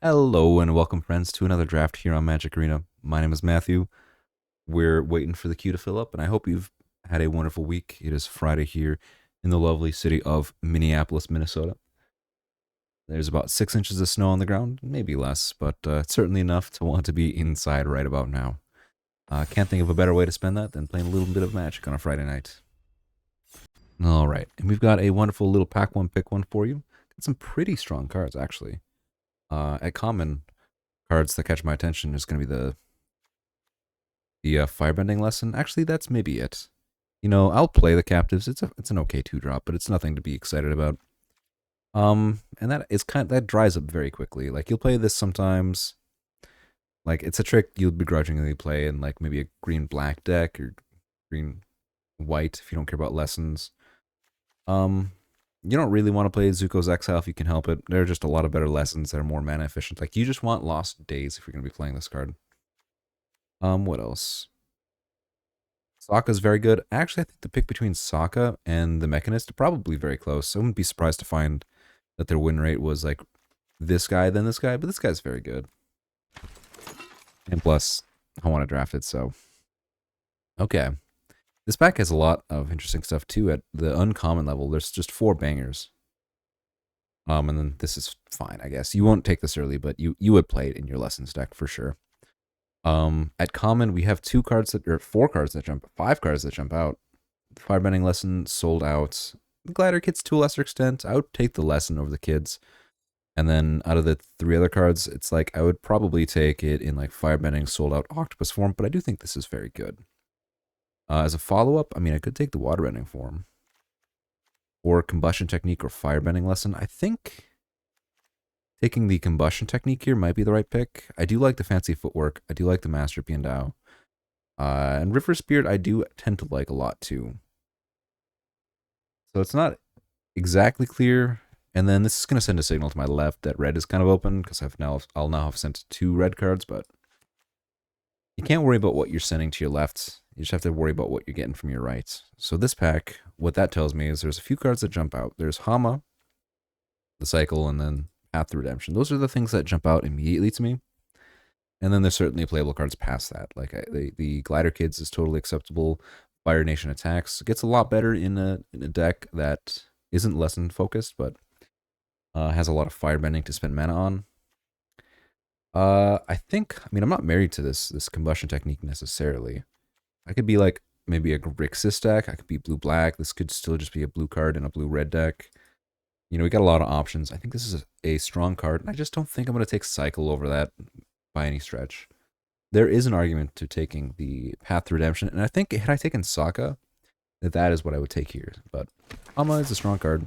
Hello and welcome, friends, to another draft here on Magic Arena. My name is Matthew. We're waiting for the queue to fill up, and I hope you've had a wonderful week. It is Friday here in the lovely city of Minneapolis, Minnesota. There's about 6 inches of snow on the ground, maybe less, but it's certainly enough to want to be inside right about now. Can't think of a better way to spend that than playing a little bit of Magic on a Friday night. All right, and we've got a wonderful little pack one, pick one for you. Got some pretty strong cards, actually. At common, cards that catch my attention is going to be the firebending lesson. Actually, that's maybe it. I'll play the captives. It's an okay 2-drop, but it's nothing to be excited about. And that dries up very quickly. Like, you'll play this sometimes. Like, it's a trick you'll begrudgingly play in like maybe a green-black deck or green-white if you don't care about lessons. You don't really want to play Zuko's Exile if you can help it. There are just a lot of better lessons that are more mana efficient. Like, you just want Lost Days if you're going to be playing this card. What else? Sokka's very good. Actually, I think the pick between Sokka and the Mechanist are probably very close. I wouldn't be surprised to find that their win rate was like this guy, then this guy, but this guy's very good. And plus, I want to draft it, so. Okay. This pack has a lot of interesting stuff too. At the uncommon level, there's just 4 bangers. And then this is fine, I guess. You won't take this early, but you would play it in your lessons deck for sure. At common, we have 5 cards that jump out. The Firebending lesson sold out. The Glider Kids to a lesser extent. I would take the lesson over the kids. And then out of the 3 other cards, it's like I would probably take it in like Firebending sold out Octopus form, but I do think this is very good. As a follow-up, I mean, I could take the Waterbending form. Or Combustion Technique or Firebending lesson. I think taking the Combustion Technique here might be the right pick. I do like the Fancy Footwork. I do like the Master Piandao. And River Spirit I do tend to like a lot too. So it's not exactly clear. And then this is going to send a signal to my left that red is kind of open because I'll now have sent 2 red cards, but you can't worry about what you're sending to your left. You just have to worry about what you're getting from your right. So this pack, what that tells me is there's a few cards that jump out. There's Hama, the Cycle, and then Path to Redemption. Those are the things that jump out immediately to me. And then there's certainly playable cards past that. Like the Glider Kids is totally acceptable. Fire Nation Attacks gets a lot better in a deck that isn't lesson focused, but has a lot of firebending to spend mana on. I mean, I'm not married to this Combustion Technique necessarily. I could be like maybe a Grixis deck. I could be blue-black. This could still just be a blue card in a blue-red deck. We got a lot of options. I think this is a strong card, and I just don't think I'm going to take Cycle over that by any stretch. There is an argument to taking the Path to Redemption, and I think had I taken Sokka, that is what I would take here. But Hama is a strong card.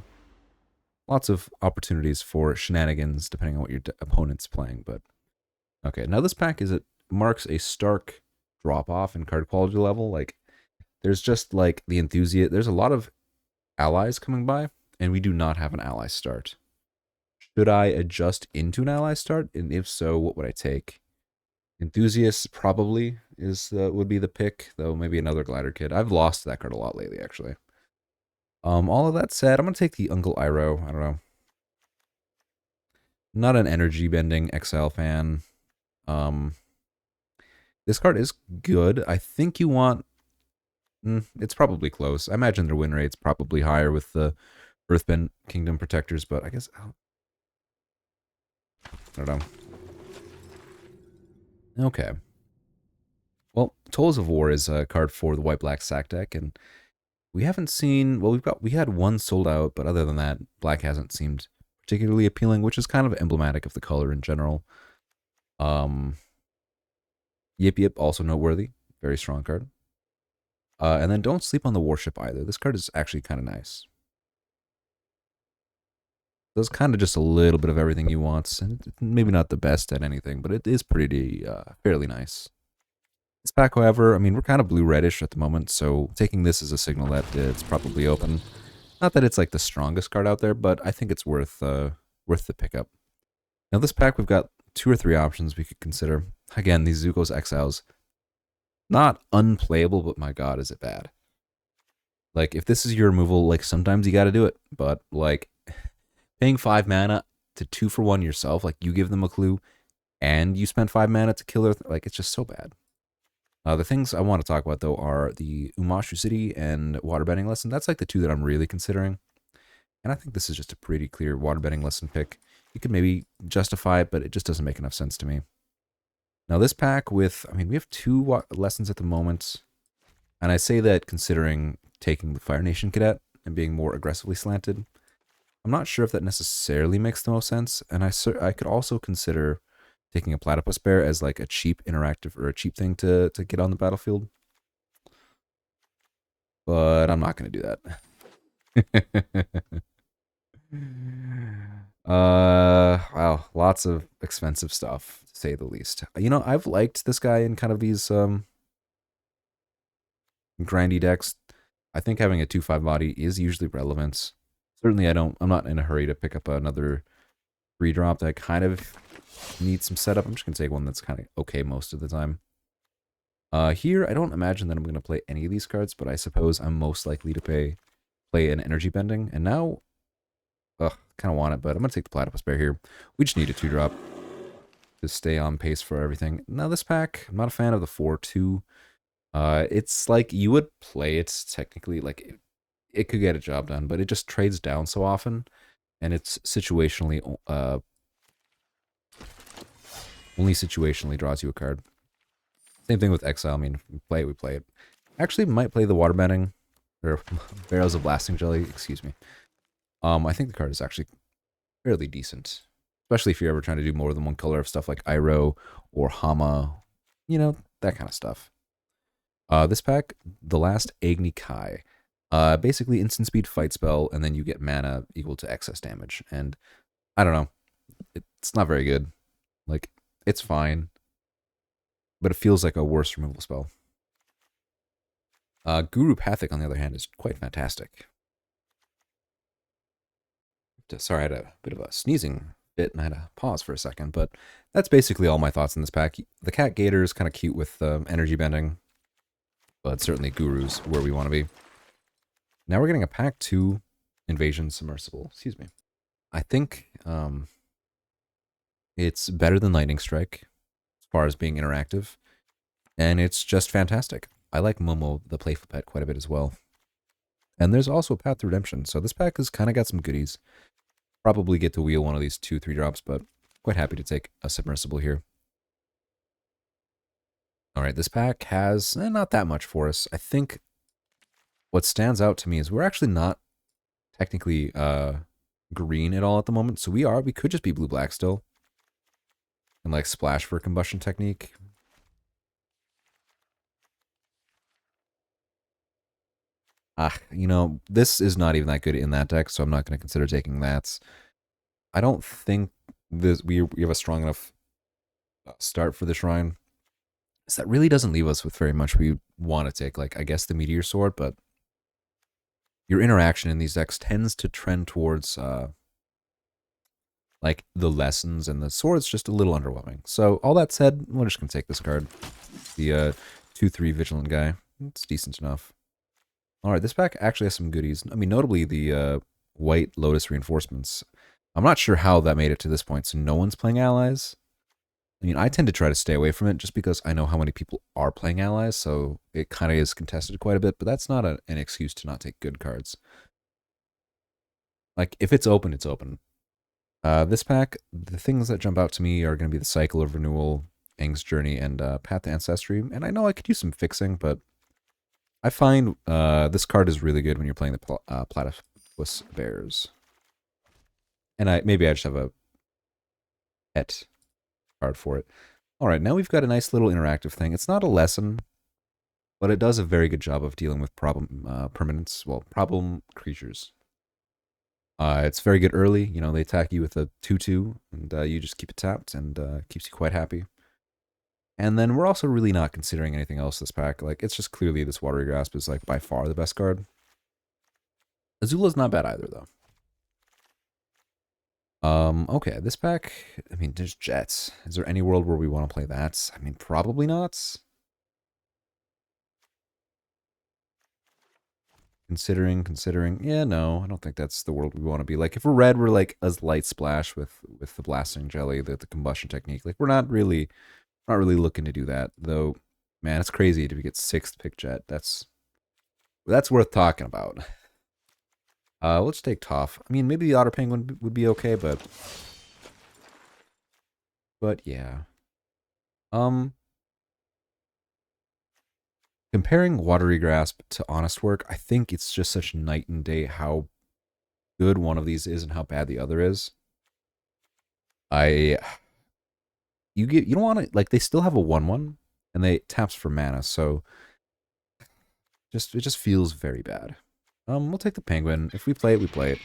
Lots of opportunities for shenanigans depending on what your opponent's playing. But okay, now this pack marks a stark drop off in card quality level. Like, there's just like the enthusiast. There's a lot of allies coming by, and we do not have an ally start. Should I adjust into an ally start? And if so, what would I take? Enthusiasts probably would be the pick, though maybe another Glider Kid. I've lost that card a lot lately, actually. All of that said, I'm gonna take the Uncle Iroh. I don't know. Not an energy bending Exile fan. This card is good. I think you want. It's probably close. I imagine their win rate's probably higher with the Earthbend Kingdom Protectors, but I guess I don't know. Okay. Well, Tolls of War is a card for the white-black sack deck, and we haven't seen. Well, we had one sold out, but other than that, black hasn't seemed particularly appealing, which is kind of emblematic of the color in general. Yip Yip, also noteworthy. Very strong card. And then don't sleep on the Warship either. This card is actually kind of nice. Does kind of just a little bit of everything you want. And maybe not the best at anything, but it is pretty fairly nice. This pack, however, I mean, we're kind of blue-reddish at the moment, so taking this as a signal that it's probably open. Not that it's like the strongest card out there, but I think it's worth the pickup. Now this pack, we've got 2 or 3 options we could consider. Again, these Zuko's Exiles. Not unplayable, but my god, is it bad. Like, if this is your removal, like, sometimes you gotta do it. But, like, paying 5 mana, to 2-for-1 yourself. Like, you give them a clue, and you spend 5 mana to kill her. Like, it's just so bad. The things I want to talk about, though, are the Umashu City and Waterbending Lesson. That's like the two that I'm really considering. And I think this is just a pretty clear Waterbending Lesson pick. You could maybe justify it, but it just doesn't make enough sense to me. Now, this pack with, I mean, we have 2 lessons at the moment. And I say that considering taking the Fire Nation Cadet and being more aggressively slanted. I'm not sure if that necessarily makes the most sense. And I could also consider taking a Platypus Bear as like a cheap interactive or a cheap thing to get on the battlefield. But I'm not going to do that. Wow, lots of expensive stuff, to say the least. You know, I've liked this guy in kind of these grindy decks. I think having a 2/5 body is usually relevant. Certainly I'm not in a hurry to pick up another 3-drop that kind of needs some setup. I'm just gonna take one that's kind of okay most of the time. Here, I don't imagine that I'm gonna play any of these cards, but I suppose I'm most likely to play an Energy Bending. And now, kind of want it, but I'm gonna take the Platypus Bear here. We just need a 2-drop to stay on pace for everything. Now this pack, I'm not a fan of the 4/2. It's like you would play it technically, like it could get a job done, but it just trades down so often, and it's situationally, only situationally draws you a card. Same thing with Exile. I mean, if we play it, we play it. Actually, might play the Waterbending, or Barrels of Blasting Jelly, excuse me. I think the card is actually fairly decent, especially if you're ever trying to do more than one color of stuff like Iroh or Hama, you know, that kind of stuff. This pack, the last Agni Kai. Basically instant speed fight spell, and then you get mana equal to excess damage. And I don't know, it's not very good. Like, it's fine, but it feels like a worse removal spell. Guru Pathic, on the other hand, is quite fantastic. Sorry, I had a bit of a sneezing fit, and I had to pause for a second, but that's basically all my thoughts on this pack. The Cat Gator is kind of cute with energy bending, but certainly Guru's where we want to be. Now we're getting a pack 2 Invasion Submersible. Excuse me. I think it's better than Lightning Strike as far as being interactive, and it's just fantastic. I like Momo, the playful pet, quite a bit as well. And there's also a Path to Redemption, so this pack has kind of got some goodies. Probably get to wheel one of these 2/3 drops, but quite happy to take a Submersible here. All right, this pack has not that much for us. I think what stands out to me is we're actually not technically green at all at the moment, so we could just be blue-black still. And like splash for Combustion Technique. You know, this is not even that good in that deck, so I'm not going to consider taking that. I don't think we have a strong enough start for the Shrine. So that really doesn't leave us with very much we want to take. Like, I guess the Meteor Sword, but your interaction in these decks tends to trend towards like the lessons, and the sword's just a little underwhelming. So all that said, we're just going to take this card. The 2/3 Vigilant guy. It's decent enough. All right, this pack actually has some goodies. I mean, notably the White Lotus Reinforcements. I'm not sure how that made it to this point, so no one's playing allies. I mean, I tend to try to stay away from it just because I know how many people are playing allies, so it kind of is contested quite a bit, but that's not an excuse to not take good cards. Like, if it's open, it's open. This pack, the things that jump out to me are going to be the Cycle of Renewal, Aang's Journey, and Path to Ancestry. And I know I could use some fixing, but I find this card is really good when you're playing the Platypus Bears. And maybe I just have a pet card for it. All right, now we've got a nice little interactive thing. It's not a lesson, but it does a very good job of dealing with problem creatures. It's very good early. You know, they attack you with a 2/2, and you just keep it tapped, and keeps you quite happy. And then we're also really not considering anything else this pack. Like, it's just clearly this Watery Grasp is like by far the best card. Azula's not bad either, though. Okay, this pack, I mean, there's Jets. Is there any world where we want to play that? I mean, probably not. Considering. Yeah, no, I don't think that's the world we want to be. Like, if we're red, we're like a light splash with the blasting jelly, the combustion technique. Like, we're not really looking to do that, though. Man, it's crazy to get sixth pick jet. That's worth talking about. Let's take Toph. I mean, maybe the Otter Penguin would be okay, but yeah. Um, Comparing Watery Grasp to Honest Work, I think it's just such night and day how good one of these is and how bad the other is. I you don't want to like they still have a 1/1 and they taps for mana, so it just feels very bad. We'll take the Penguin. If we play it, we play it.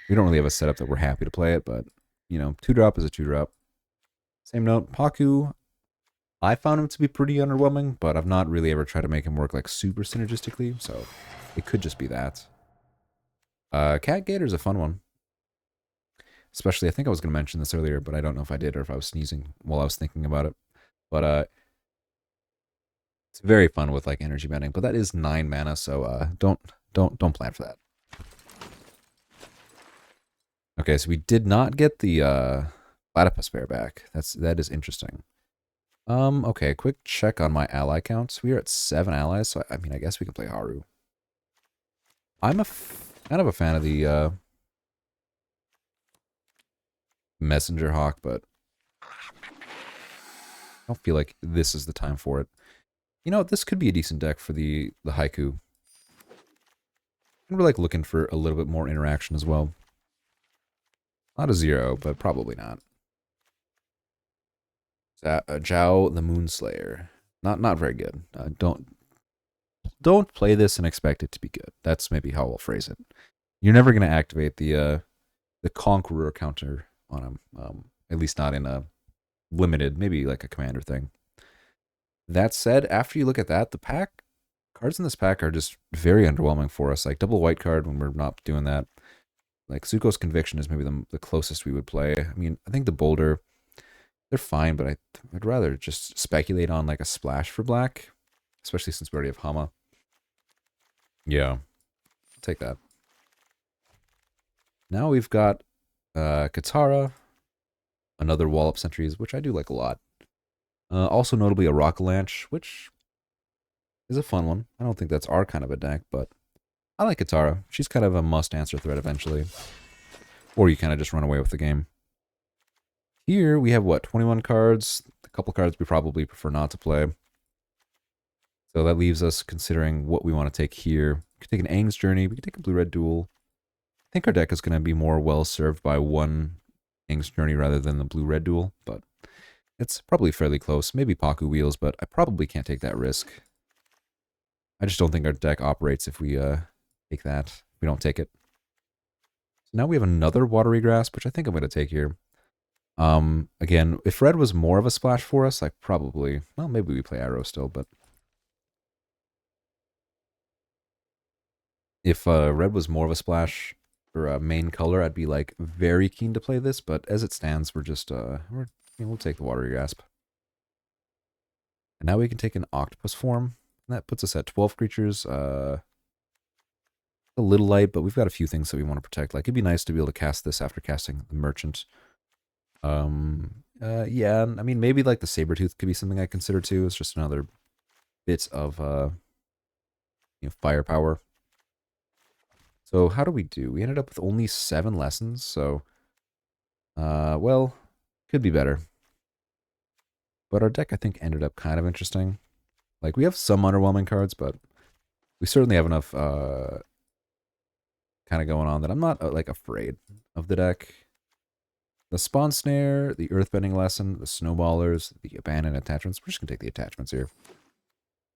We don't really have a setup that we're happy to play it, but you know, 2-drop is a 2-drop. Same note, Pakku. I found him to be pretty underwhelming, but I've not really ever tried to make him work like super synergistically, so it could just be that. Cat Gator's a fun one. Especially, I think I was going to mention this earlier, but I don't know if I did or if I was sneezing while I was thinking about it. But it's very fun with like energy bending. But that is 9 mana, so don't plan for that. Okay, so we did not get the platypus bear back. That is interesting. Okay, quick check on my ally counts. We are at 7 allies, so I mean, I guess we can play Haru. I'm kind of a fan of the messenger hawk, but I don't feel like this is the time for it. You know, this could be a decent deck for the haiku. And we're like looking for a little bit more interaction as well. Not a 0, but probably not. Zhao the Moonslayer. Not very good. Don't play this and expect it to be good. That's maybe how I'll phrase it. You're never gonna activate the Conqueror counter on him. At least not in a limited, maybe like a commander thing. That said, after you look at that, the cards in this pack are just very underwhelming for us. Like double white card when we're not doing that. Like Zuko's Conviction is maybe the closest we would play. I mean, I think the Boulder, they're fine, but I'd rather just speculate on like a splash for black, especially since we already have Hama. Yeah, I'll take that. Now we've got Katara, another Wallop Sentries, which I do like a lot. Also notably a Rockalanche, which is a fun one. I don't think that's our kind of a deck, but I like Katara. She's kind of a must-answer threat eventually. Or you kind of just run away with the game. Here we have, what, 21 cards? A couple cards we probably prefer not to play. So that leaves us considering what we want to take here. We could take an Aang's Journey. We could take a Blue-Red Duel. I think our deck is going to be more well-served by one Aang's Journey rather than the Blue-Red Duel, but it's probably fairly close. Maybe Pakku Wheels, but I probably can't take that risk. I just don't think our deck operates if we take that. We don't take it. So now we have another Watery Grasp, which I think I'm going to take here. Again, if red was more of a splash for us, I probably, well, maybe we play Arrow still, but if red was more of a splash for a main color, I'd be like very keen to play this, but as it stands, we'll take the Watery Grasp. And now we can take an Octopus form, and that puts us at 12 creatures. A little light, but we've got a few things that we want to protect. Like, it'd be nice to be able to cast this after casting the Merchant. Yeah, I mean, maybe like the Sabretooth could be something I consider too. It's just another bit of, firepower. So how do we do? We ended up with only 7 lessons, so, well, could be better. But our deck, I think, ended up kind of interesting. Like, we have some underwhelming cards, but we certainly have enough, kind of going on that I'm not, like, afraid of the deck. The Spawn Snare, the Earthbending Lesson, the Snowballers, the Abandoned Attachments. We're just going to take the attachments here.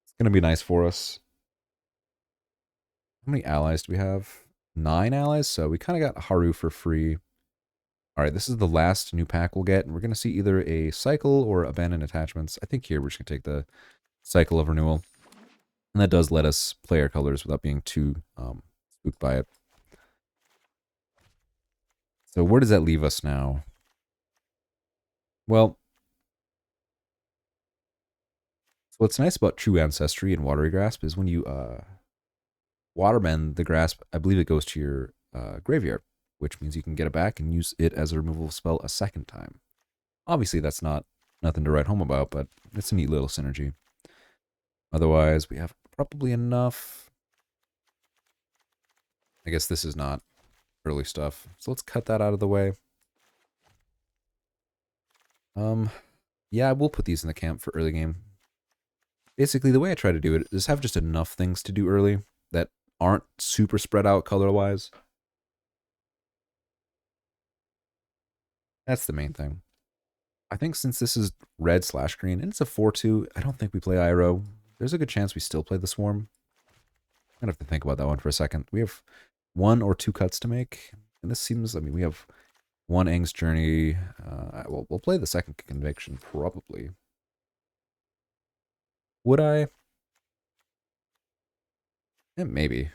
It's going to be nice for us. How many allies do we have? 9 allies, so we kind of got Haru for free. Alright, this is the last new pack we'll get, and we're going to see either a Cycle or Abandoned Attachments. I think here we're just going to take the Cycle of Renewal. And that does let us play our colors without being too spooked by it. So where does that leave us now? Well, so what's nice about True Ancestry and Watery Grasp is when you Waterbend, the grasp, I believe it goes to your graveyard, which means you can get it back and use it as a removal spell a second time. Obviously, that's not nothing to write home about, but it's a neat little synergy. Otherwise, we have probably enough. I guess this is not early stuff, so let's cut that out of the way. Yeah, we'll put these in the camp for early game. Basically, the way I try to do it is have just enough things to do early that aren't super spread out color-wise. That's the main thing. I think since this is red/green and it's a 4/2, I don't think we play Iroh. There's a good chance we still play the Swarm. I'm gonna have to think about that one for a second. We have 1 or 2 cuts to make, and this seems, I mean, we have 1 Aang's Journey. We'll play the second Conviction, probably. Would I? Yeah, maybe.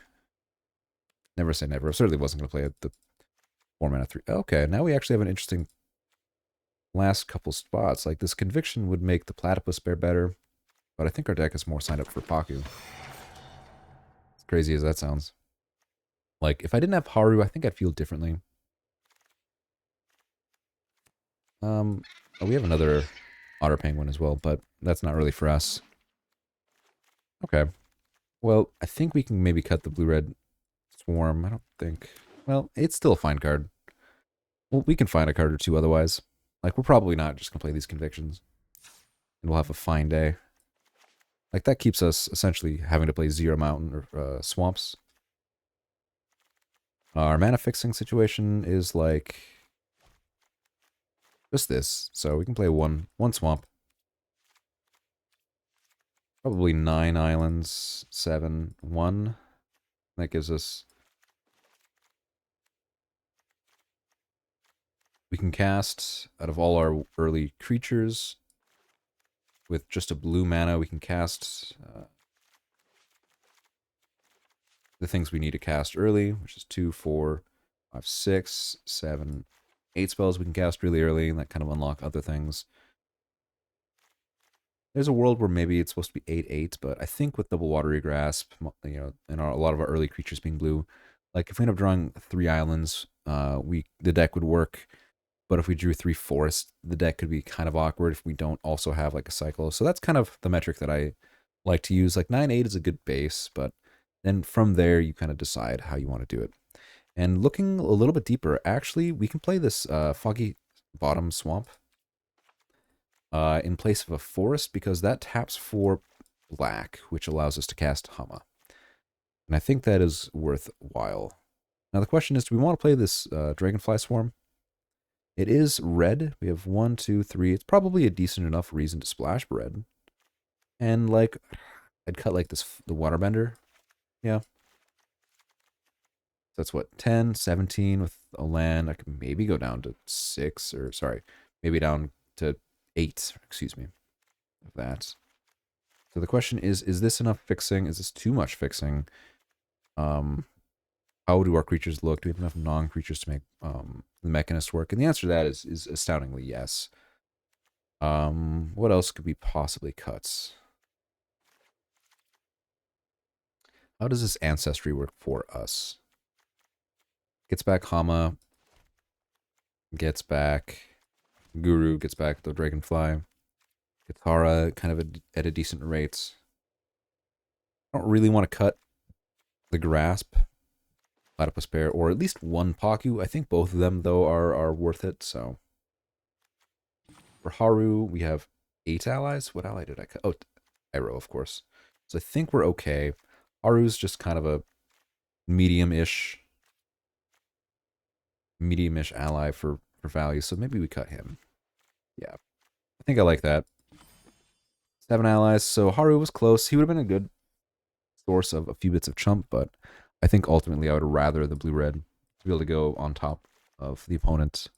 Never say never. I certainly wasn't going to play the 4 mana 3. Okay, now we actually have an interesting last couple spots. Like, this Conviction would make the Platypus Bear better, but I think our deck is more signed up for Pakku. As crazy as that sounds. Like, if I didn't have Haru, I think I'd feel differently. Oh, we have another Otter Penguin as well, but that's not really for us. Okay. Well, I think we can maybe cut the blue-red Swarm. I don't think... Well, it's still a fine card. Well, we can find a card or two otherwise. Like, we're probably not just going to play these Convictions. And we'll have a fine day. Like, that keeps us essentially having to play 0 Mountain or Swamps. Our mana fixing situation is like... just this. So we can play one Swamp. Probably 9 islands, 7, 1. That gives us... we can cast, out of all our early creatures, with just a blue mana, we can cast the things we need to cast early, which is 2, 4, 5, 6, 7, 8 spells we can cast really early, and that kind of unlock other things. There's a world where maybe it's supposed to be 8/8, but I think with double Watery Grasp, you know, and a lot of our early creatures being blue, like if we end up drawing 3 islands, the deck would work. But if we drew 3 forests, the deck could be kind of awkward if we don't also have like a cycle. So that's kind of the metric that I like to use. Like 9/8 is a good base, but then from there you kind of decide how you want to do it. And looking a little bit deeper, actually, we can play this Foggy Bottom Swamp in place of a forest because that taps for black, which allows us to cast Hama. And I think that is worthwhile. Now the question is, do we want to play this Dragonfly Swarm? It is red. We have 1, 2, 3. It's probably a decent enough reason to splash red. And like, I'd cut like this, the Waterbender. Yeah. That's what, 10, 17 with a land. I could maybe go down to 6, or sorry, maybe down to 8, excuse me, of that. So the question is this enough fixing? Is this too much fixing? How do our creatures look? Do we have enough non-creatures to make the Mechanist work? And the answer to that is astoundingly yes. What else could we possibly cut? How does this Ancestry work for us? Gets back Hama. Gets back Guru. Gets back the Dragonfly. Gets Hara kind of at a decent rate. I don't really want to cut the Grasp. Platypus Bear, or at least 1 Pakku. I think both of them, though, are worth it, so. For Haru, we have 8 allies. What ally did I cut? Oh, Iroh, of course. So I think we're okay. Haru's just kind of a medium-ish ally for value, so maybe we cut him. Yeah, I think I like that. 7 allies, so Haru was close. He would have been a good source of a few bits of chump, but I think ultimately I would rather the blue-red to be able to go on top of the opponent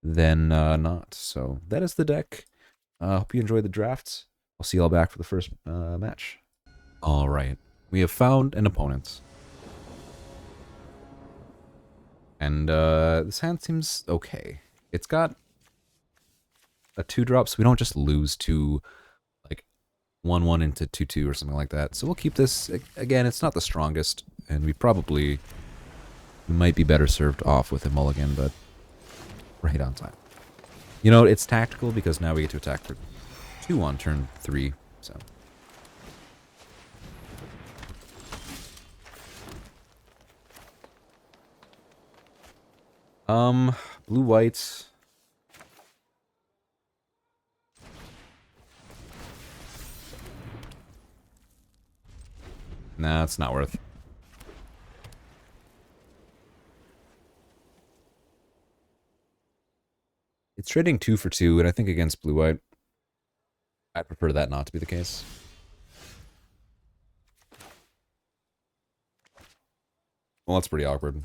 than not. So that is the deck. Hope you enjoyed the drafts. I'll see you all back for the first match. All right. We have found an opponent. And this hand seems okay. It's got a 2-drop, so we don't just lose to like 1-1 into 2-2 or something like that. So we'll keep this. Again, it's not the strongest, and we probably might be better served off with a mulligan, but right on time. You know, it's tactical because now we get to attack for 2 on turn 3, so... blue white. Nah, it's not worth. It's trading 2 for 2, and I think against blue white, I'd prefer that not to be the case. Well, that's pretty awkward.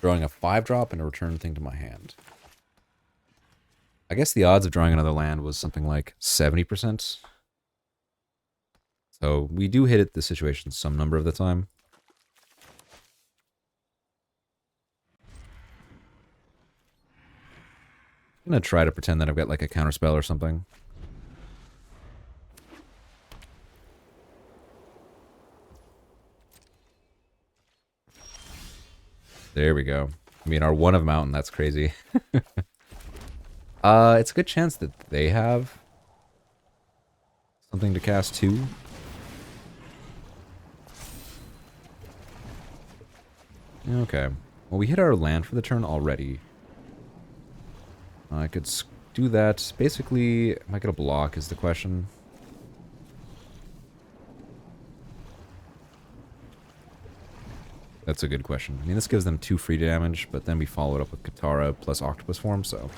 Drawing a 5-drop and a return thing to my hand. I guess the odds of drawing another land was something like 70%. So we do hit it the situation some number of the time. I'm gonna try to pretend that I've got like a counterspell or something. There we go. I mean, our 1 of mountain, that's crazy. It's a good chance that they have something to cast 2. Okay. Well, we hit our land for the turn already. I could do that. Basically, am I going to block is the question. That's a good question. I mean, this gives them 2 free damage, but then we follow it up with Katara plus Octopus Form, so...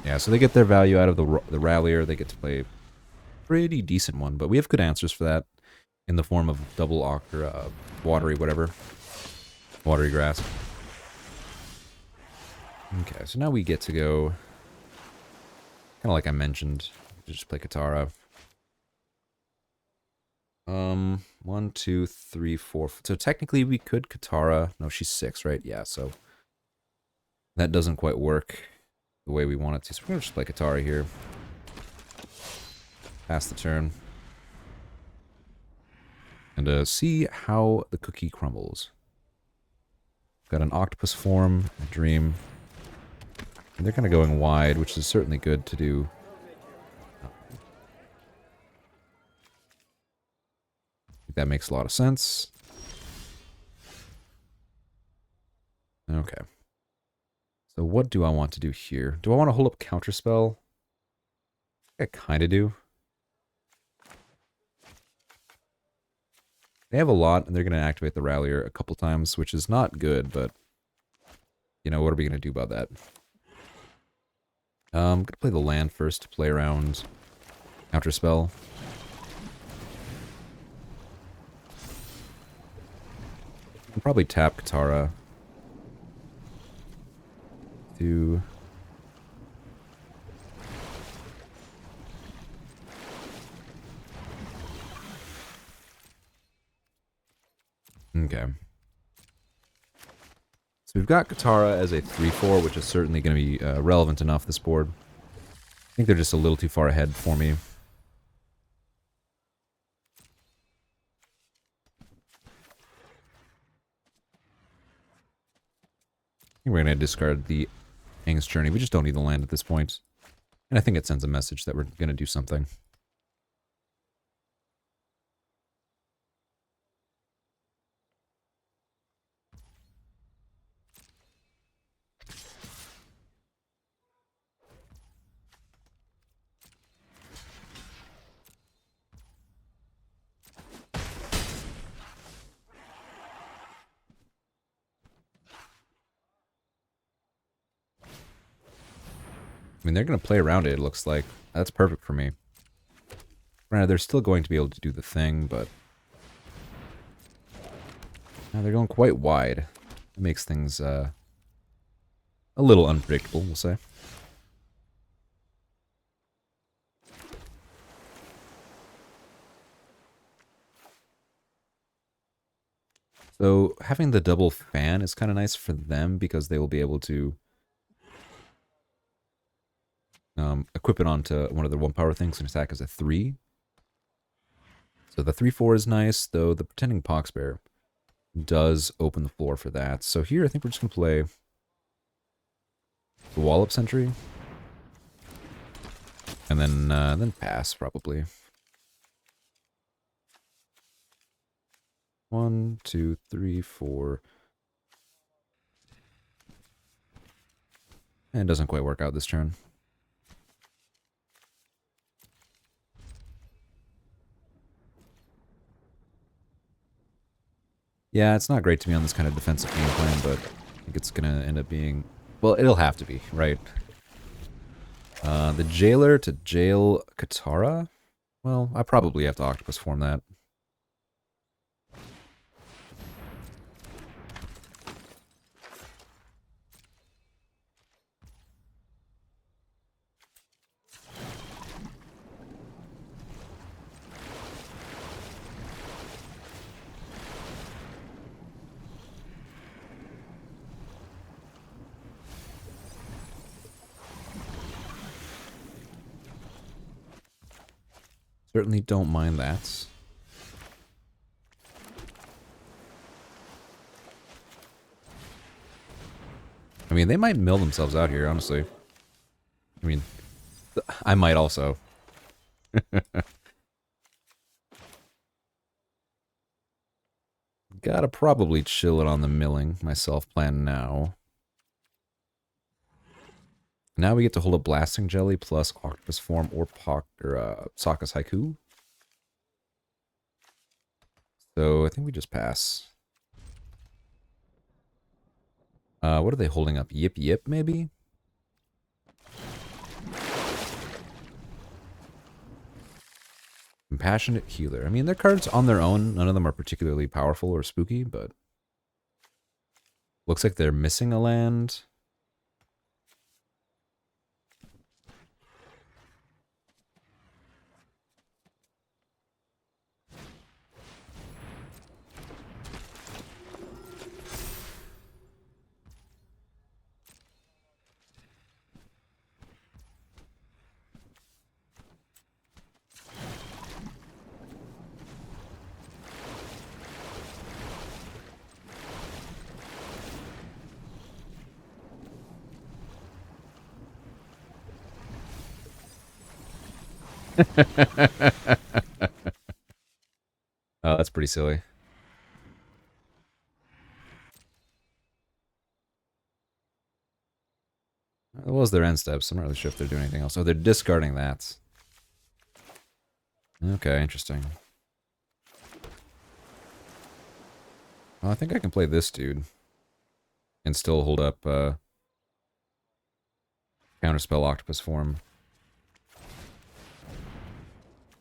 Yeah, so they get their value out of the Rallier. They get to play a pretty decent one, but we have good answers for that in the form of double Ocra, watery whatever. Watery Grasp. Okay, so now we get to go, kind of like I mentioned, just play Katara. 1, 2, 3, 4. So technically we could Katara. No, she's 6, right? Yeah, so that doesn't quite work the way we want it to. So we're going to just play Katara here. Pass the turn. And see how the cookie crumbles. Got an Octopus Form, a Dream. And they're kind of going wide, which is certainly good to do. I think that makes a lot of sense. Okay. So what do I want to do here? Do I want to hold up Counterspell? I kind of do. They have a lot, and they're going to activate the Rallier a couple times, which is not good, but... You know, what are we going to do about that? I'm going to play the land first to play around Counterspell. I'll probably tap Katara to... Okay. So we've got Katara as a 3-4, which is certainly going to be relevant enough this board. I think they're just a little too far ahead for me. I think we're going to discard the King's Journey. We just don't need the land at this point. And I think it sends a message that we're going to do something. I mean, they're going to play around it, it looks like. That's perfect for me. Granted, they're still going to be able to do the thing, but... Now they're going quite wide. It makes things a little unpredictable, we'll say. So having the double fan is kind of nice for them because they will be able to equip it onto one of the 1 power things and attack as a 3. So the 3/4 is nice, though the Pretending Poxbear does open the floor for that. So here I think we're just going to play the Wallop Sentry. And then pass, probably. 1, 2, 3, 4. And it doesn't quite work out this turn. Yeah, it's not great to be on this kind of defensive game plan, but I think it's going to end up being... Well, it'll have to be, right? The Jailer to jail Katara? Well, I probably have to Octopus form that. Certainly don't mind that. I mean, they might mill themselves out here, honestly. I mean, I might also. Gotta probably chill it on the milling, my self plan now. Now we get to hold a Blasting Jelly plus Octopus Form or Sokka's Haiku. So I think we just pass. What are they holding up? Yip Yip, maybe? Compassionate Healer. I mean, their cards on their own, none of them are particularly powerful or spooky, but... Looks like they're missing a land. Oh, that's pretty silly. What was their end steps? I'm not really sure if they're doing anything else. Oh, they're discarding that. Okay, interesting. Well, I think I can play this dude. And still hold up Counterspell Octopus Form.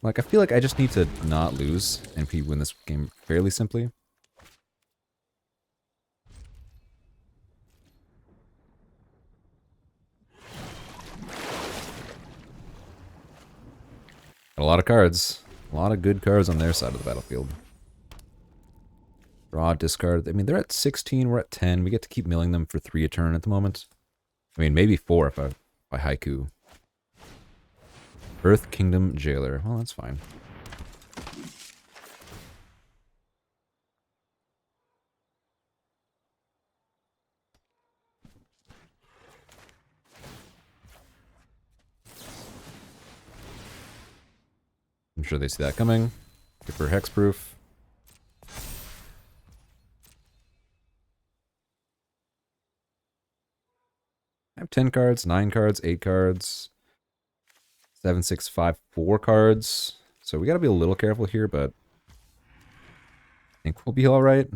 Like, I feel like I just need to not lose and we win this game fairly simply. Got a lot of cards. A lot of good cards on their side of the battlefield. Draw, discard. I mean, they're at 16, we're at 10. We get to keep milling them for 3 a turn at the moment. I mean, maybe 4 if I Haiku. Earth Kingdom Jailer. Well, that's fine. I'm sure they see that coming. Skipper Hexproof. I have 10 cards, 9 cards, 8 cards, 7, 6, 5, 4 cards. So we gotta be a little careful here, but I think we'll be alright.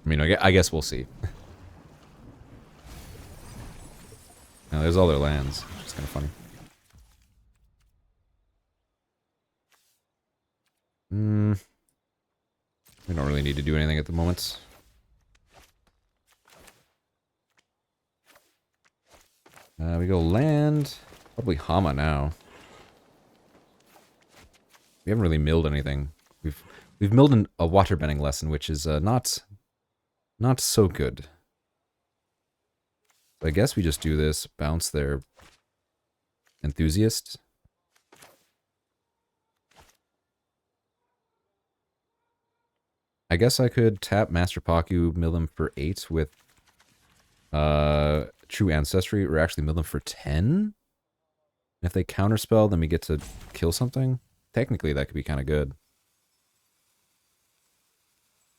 I mean, I guess we'll see. Now, there's all their lands. It's kind of funny. We don't really need to do anything at the moment. We go land. Probably Hama now. We haven't really milled anything. We've milled a waterbending lesson, which is not so good. I guess we just do this, bounce their enthusiast. I guess I could tap Master Pakku, mill them for 8 with True Ancestry, or actually mill them for 10? And if they counterspell, then we get to kill something? Technically, that could be kind of good.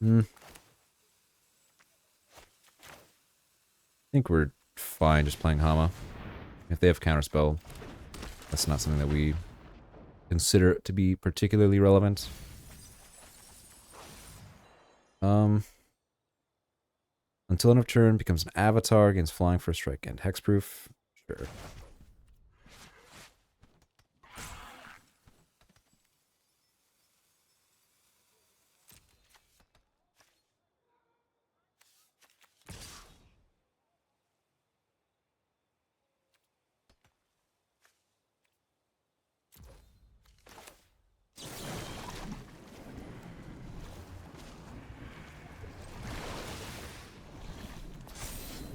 I think we're fine just playing Hama. If they have counterspell, that's not something that we consider to be particularly relevant. Until end of turn, becomes an avatar, gains flying for a strike and hexproof. Sure.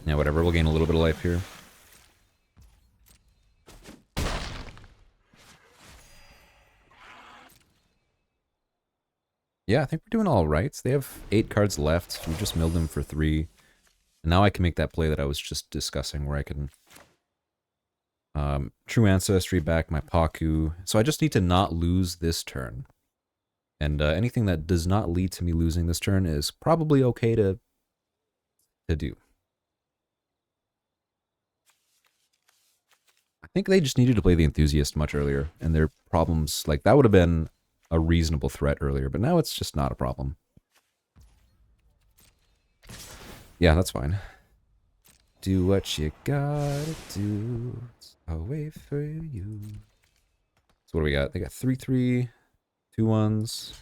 Yeah, whatever. We'll gain a little bit of life here. Yeah, I think we're doing all right. They have 8 cards left. We just milled them for 3. And now I can make that play that I was just discussing, where I can True Ancestry back my Pakku. So I just need to not lose this turn. And anything that does not lead to me losing this turn is probably okay to do. I think they just needed to play the Enthusiast much earlier, and their problems, like, that would have been a reasonable threat earlier, but now it's just not a problem. Yeah, that's fine. Do what you gotta do. I'll wait for you. So what do we got? They got 3/3, 2/1s,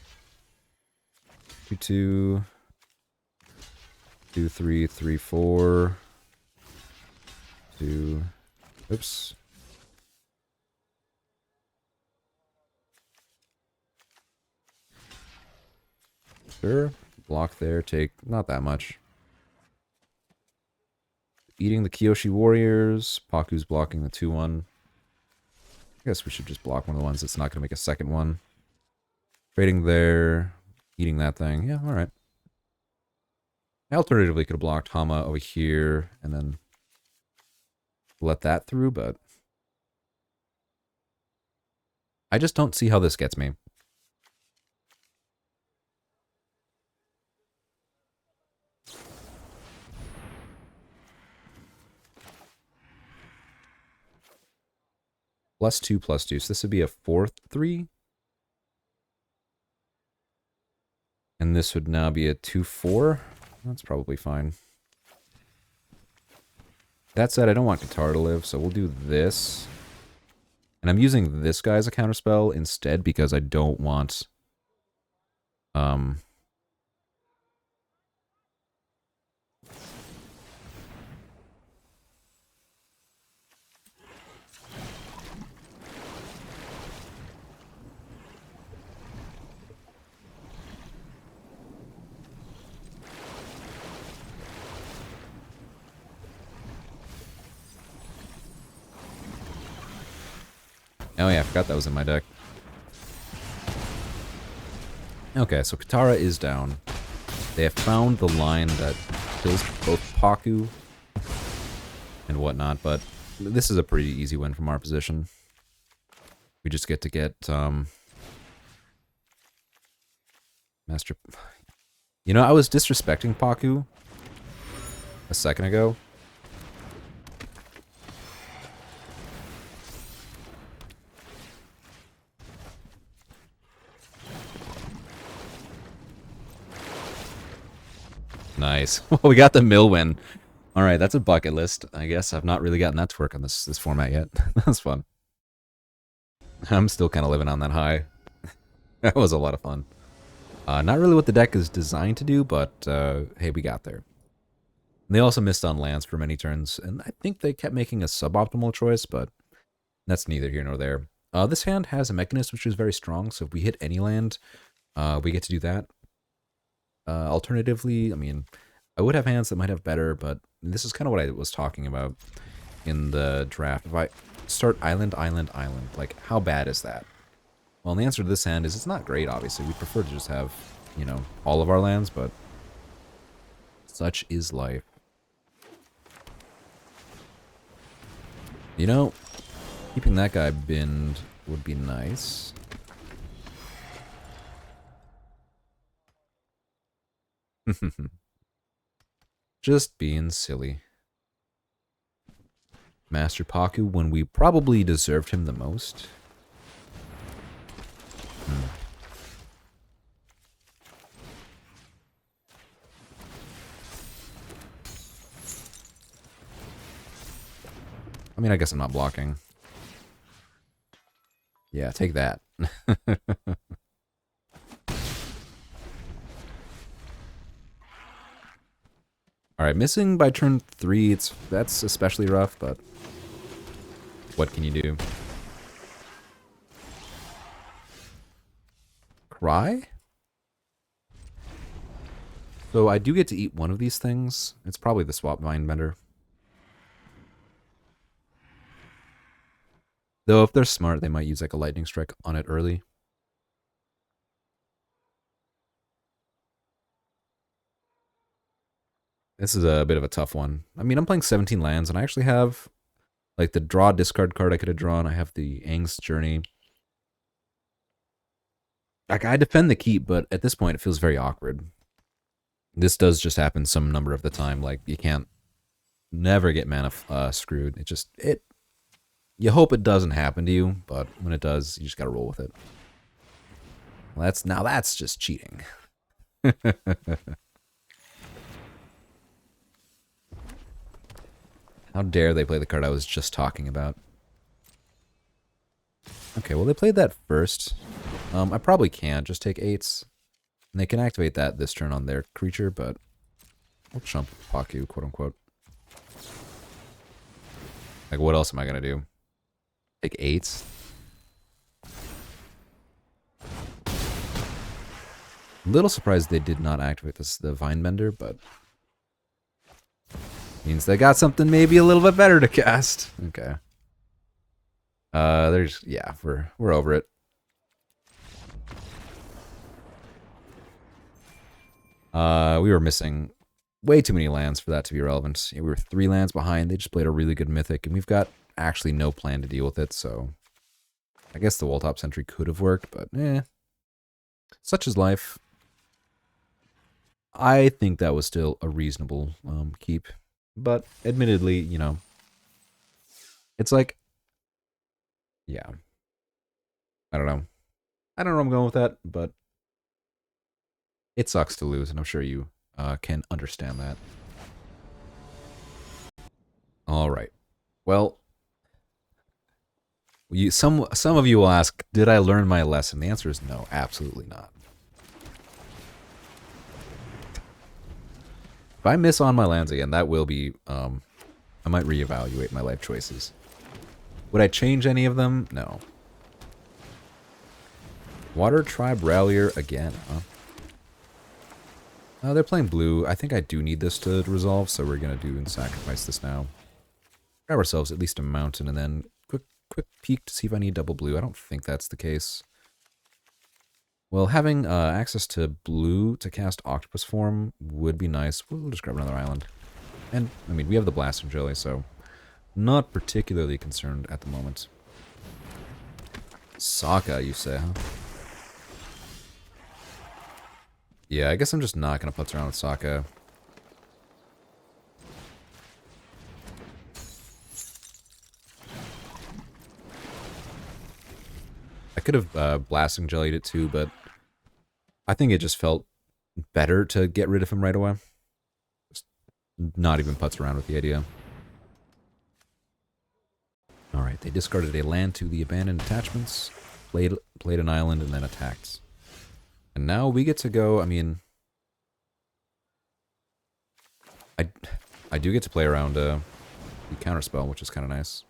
2/2, 2/3, 3/4, 2. Oops. Sure. Block there. Take not that much. Eating the Kyoshi Warriors. Pakku's blocking the 2/1. I guess we should just block one of the ones that's not going to make a second one. Trading there. Eating that thing. Yeah, alright. I alternatively could have blocked Hama over here and then let that through, but I just don't see how this gets me. +2/+2, so this would be a 4/3. And this would now be a 2/4. That's probably fine. That said, I don't want Guitar to live, so we'll do this. And I'm using this guy as a counterspell instead because I don't want... Oh yeah, I forgot that was in my deck. Okay, so Katara is down. They have found the line that kills both Pakku and whatnot, but this is a pretty easy win from our position. We just get to get Master... You know, I was disrespecting Pakku a second ago. Nice. Well, we got the mill win. All right, that's a bucket list. I guess I've not really gotten that to work on this format yet. That's fun. I'm still kind of living on that high. That was a lot of fun. Not really what the deck is designed to do, but hey, we got there. And they also missed on lands for many turns, and I think they kept making a suboptimal choice, but That's neither here nor there. This hand has a Mechanist, which is very strong, so if we hit any land, we get to do that. Alternatively, I mean, I would have hands that might have better, but this is kind of what I was talking about in the draft. If I start island, island, island, like, how bad is that? Well, the answer to this hand is it's not great, obviously. We'd prefer to just have, you know, all of our lands, but such is life. You know, keeping that guy binned would be nice. Just being silly. Master Pakku when we probably deserved him the most. I mean, I guess I'm not blocking. Yeah, take that. Alright, missing by turn 3, that's especially rough, but what can you do? Cry? So I do get to eat one of these things. It's probably the Swap Vine Bender. Though if they're smart, they might use like a Lightning Strike on it early. This is a bit of a tough one. I mean, I'm playing 17 lands, and I actually have like the draw discard card I could have drawn. I have the Aang's Journey. Like, I defend the keep, but at this point, it feels very awkward. This does just happen some number of the time. Like, you can't never get mana screwed. You hope it doesn't happen to you, but when it does, you just gotta roll with it. Well, that's just cheating. How dare they play the card I was just talking about? Okay, well, they played that first. I probably can't just take 8s. And they can activate that this turn on their creature, but we'll chump Pakku, quote unquote. Like, what else am I gonna do? Take 8s? Little surprised they did not activate the Vine Bender, but means they got something maybe a little bit better to cast. Okay. We're over it. We were missing way too many lands for that to be relevant. We were 3 lands behind. They just played a really good Mythic, and we've got actually no plan to deal with it, so I guess the Walltop Sentry could have worked, but such is life. I think that was still a reasonable keep, but admittedly, you know, it's like, yeah, I don't know. I don't know where I'm going with that, but it sucks to lose, and I'm sure you can understand that. All right. Well, some of you will ask, did I learn my lesson? The answer is no, absolutely not. If I miss on my lands again, that will be, I might reevaluate my life choices. Would I change any of them? No. Water Tribe Rallier again, huh? They're playing blue. I think I do need this to resolve, so we're going to do and sacrifice this now. Grab ourselves at least a mountain, and then quick peek to see if I need double blue. I don't think that's the case. Well, having access to blue to cast Octopus Form would be nice. We'll just grab another island. And, I mean, we have the Blasting Jelly, so not particularly concerned at the moment. Sokka, you say, huh? Yeah, I guess I'm just not going to putz around with Sokka. I could have Blasting Jellied it too, but I think it just felt better to get rid of him right away. Just not even putz around with the idea. Alright, they discarded a land to the Abandoned Attachments, played an island, and then attacked. And now we get to go, I mean, I do get to play around the Counterspell, which is kind of nice.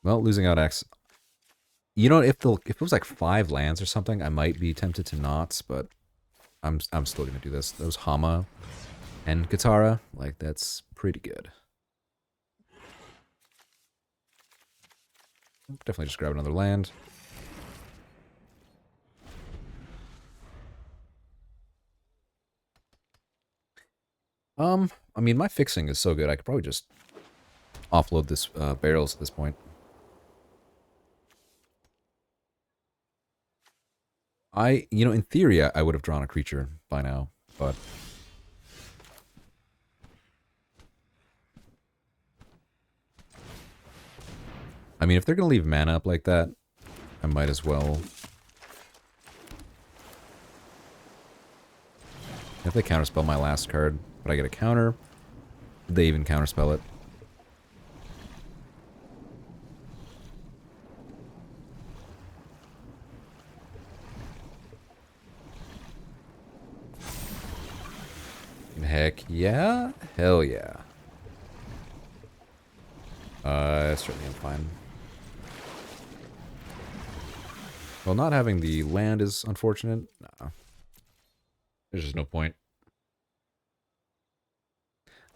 Well, losing out X. You know, if it was like 5 lands or something, I might be tempted to not, but I'm still gonna do this. Those Hama and Katara, like that's pretty good. Definitely just grab another land. I mean, my fixing is so good, I could probably just offload this barrels at this point. You know, in theory, I would have drawn a creature by now, but I mean, if they're gonna leave mana up like that, I might as well. If they counterspell my last card, but I get a counter, did they even counterspell it? Heck yeah. Hell yeah. Certainly I'm fine. Well, not having the land is unfortunate. Nah. There's just no point.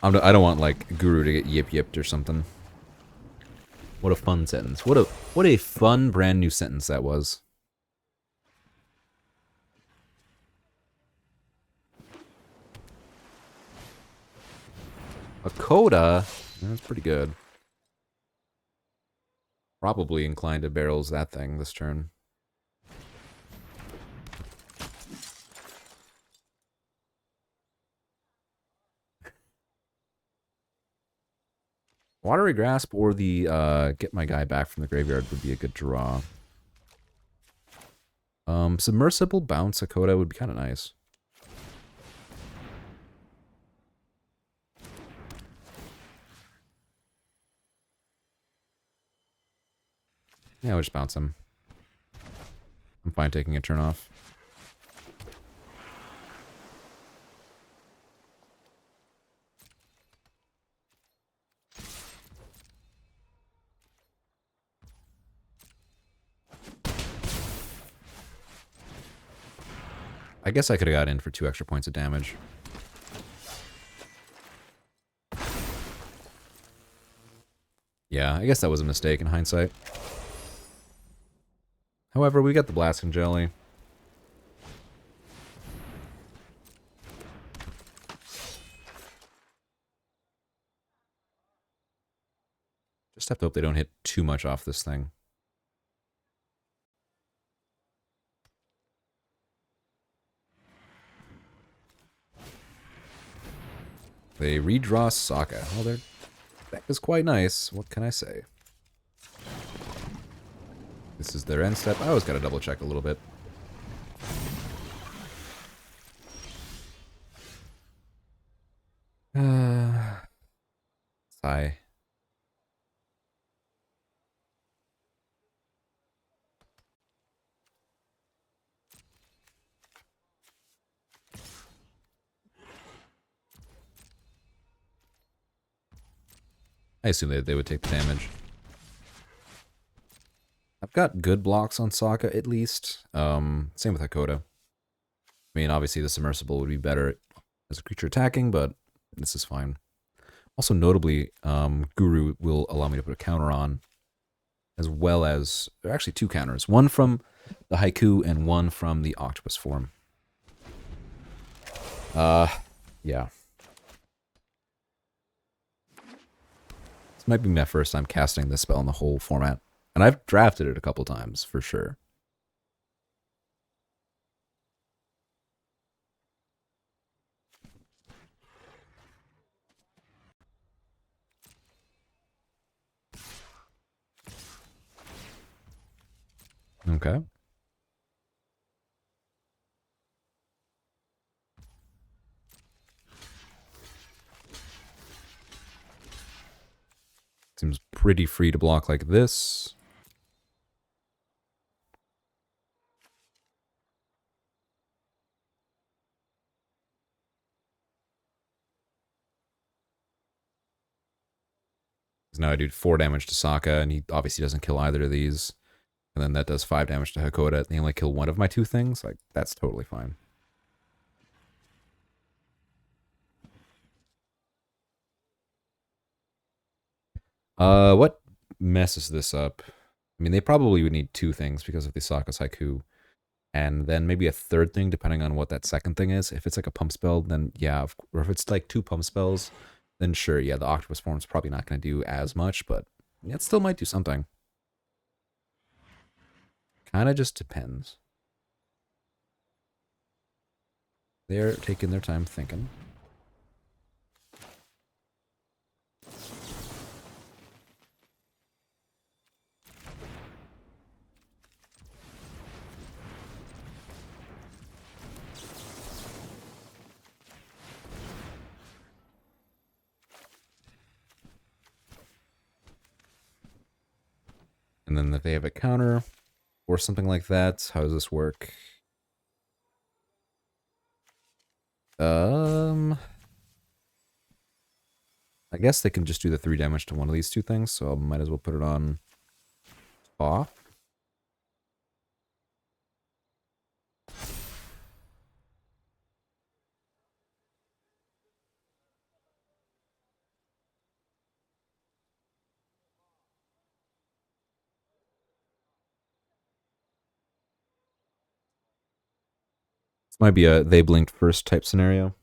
I don't want, like, Guru to get yip-yipped or something. What a fun sentence. What a fun brand new sentence that was. A coda? That's pretty good. Probably inclined to barrels that thing this turn. Watery Grasp or the get my guy back from the graveyard would be a good draw. Submersible Bounce a coda would be kind of nice. Yeah, we'll just bounce him. I'm fine taking a turn off. I guess I could have got in for 2 extra points of damage. Yeah, I guess that was a mistake in hindsight. However, we got the Blasting Jelly. Just have to hope they don't hit too much off this thing. They redraw Sokka. Well, their deck is quite nice. What can I say? This is their end step. I always gotta double check a little bit. Sigh. I assume they would take the damage. I've got good blocks on Sokka, at least. Same with Hakoda. I mean, obviously the Submersible would be better as a creature attacking, but this is fine. Also, notably, Guru will allow me to put a counter on, as well as, there are actually 2 counters. One from the Haiku and one from the Octopus form. Yeah. This might be my first time casting this spell in the whole format. And I've drafted it a couple times, for sure. Okay. Seems pretty free to block like this. Because now I do 4 damage to Sokka, and he obviously doesn't kill either of these. And then that does 5 damage to Hakoda, and they only kill one of my 2 things. Like, that's totally fine. What messes this up? I mean, they probably would need 2 things because of the Sokka's Haiku. And then maybe a third thing, depending on what that second thing is. If it's like a pump spell, then yeah. Or if it's like 2 pump spells, then sure, yeah, the octopus form's probably not going to do as much, but yeah, it still might do something. Kind of just depends. They're taking their time thinking. And then if they have a counter or something like that, how does this work? I guess they can just do the 3 damage to one of these 2 things, so I might as well put it on off. This might be a they blinked first type scenario.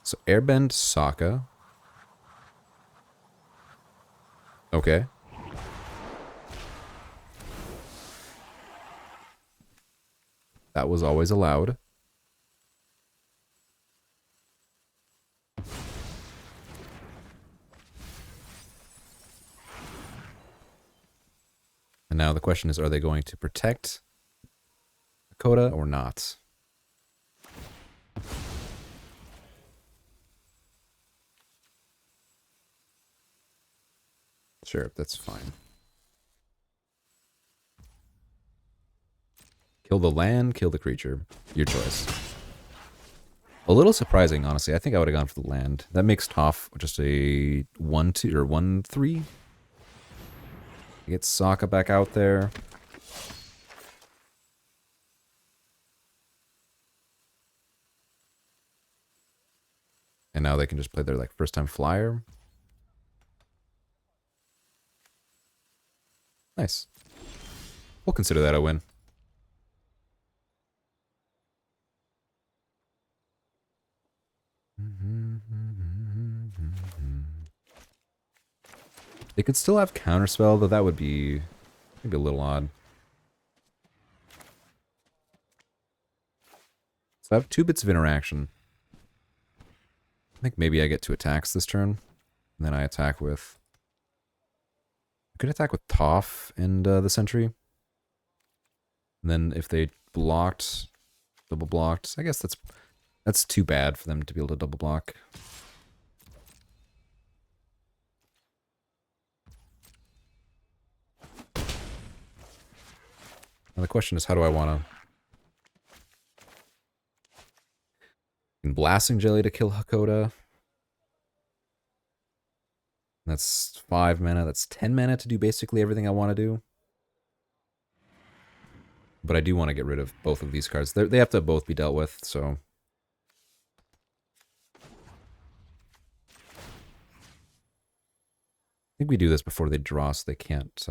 So Airbend Sokka. Okay. That was always allowed. And now the question is, are they going to protect Hakoda or not? Sure, that's fine. Kill the land, kill the creature. Your choice. A little surprising, honestly. I think I would have gone for the land. That makes Toph just a 1-2 or 1-3. Get Sokka back out there. And now they can just play their like first time flyer. Nice. We'll consider that a win. They could still have counterspell, though that would be maybe a little odd. So I have 2 bits of interaction. I think maybe I get 2 attacks this turn. And then I attack with... I could attack with Toph and the Sentry. And then if they blocked, double blocked, I guess that's too bad for them to be able to double block. Now the question is, how do I want to... Blasting Jelly to kill Hakoda. That's 5 mana. That's 10 mana to do basically everything I want to do. But I do want to get rid of both of these cards. They have to both be dealt with, so... I think we do this before they draw, so they can't...